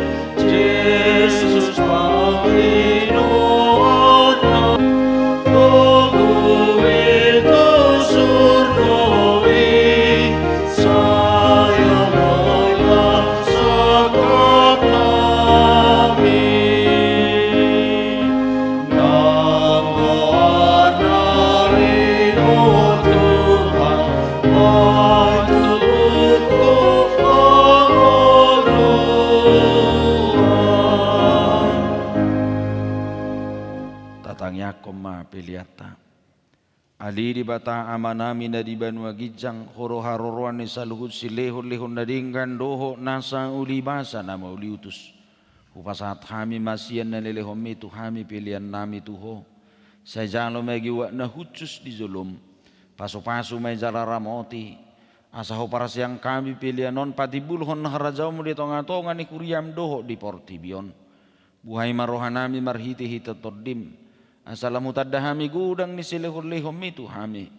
Ali di bata amanami na di banwa gijang horo haroroan ni saluhut silehon lehon na dinggan doho nasa ulibasa na mauliutus. Upasat kami masian na lelehom itu kami pilihan nami tuho. Sa jalo may giwa na hutsus di zulum. Paso-paso may jalaramoti. Asaho para siyang kami pilihan non patibulhon na harajaw mo dito nga to nga ni kuriam doho di portibion. Buhay marohan nami marhiti-hita todim. Asalamu tadahami gudang ni silehon-lehom itu kami.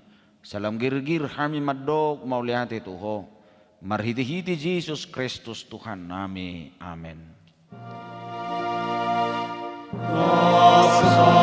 Salam girgir kami madog mauliati tuho. Marhiti-hiti Jesus Kristus Tuhan nami. Amen. Dosa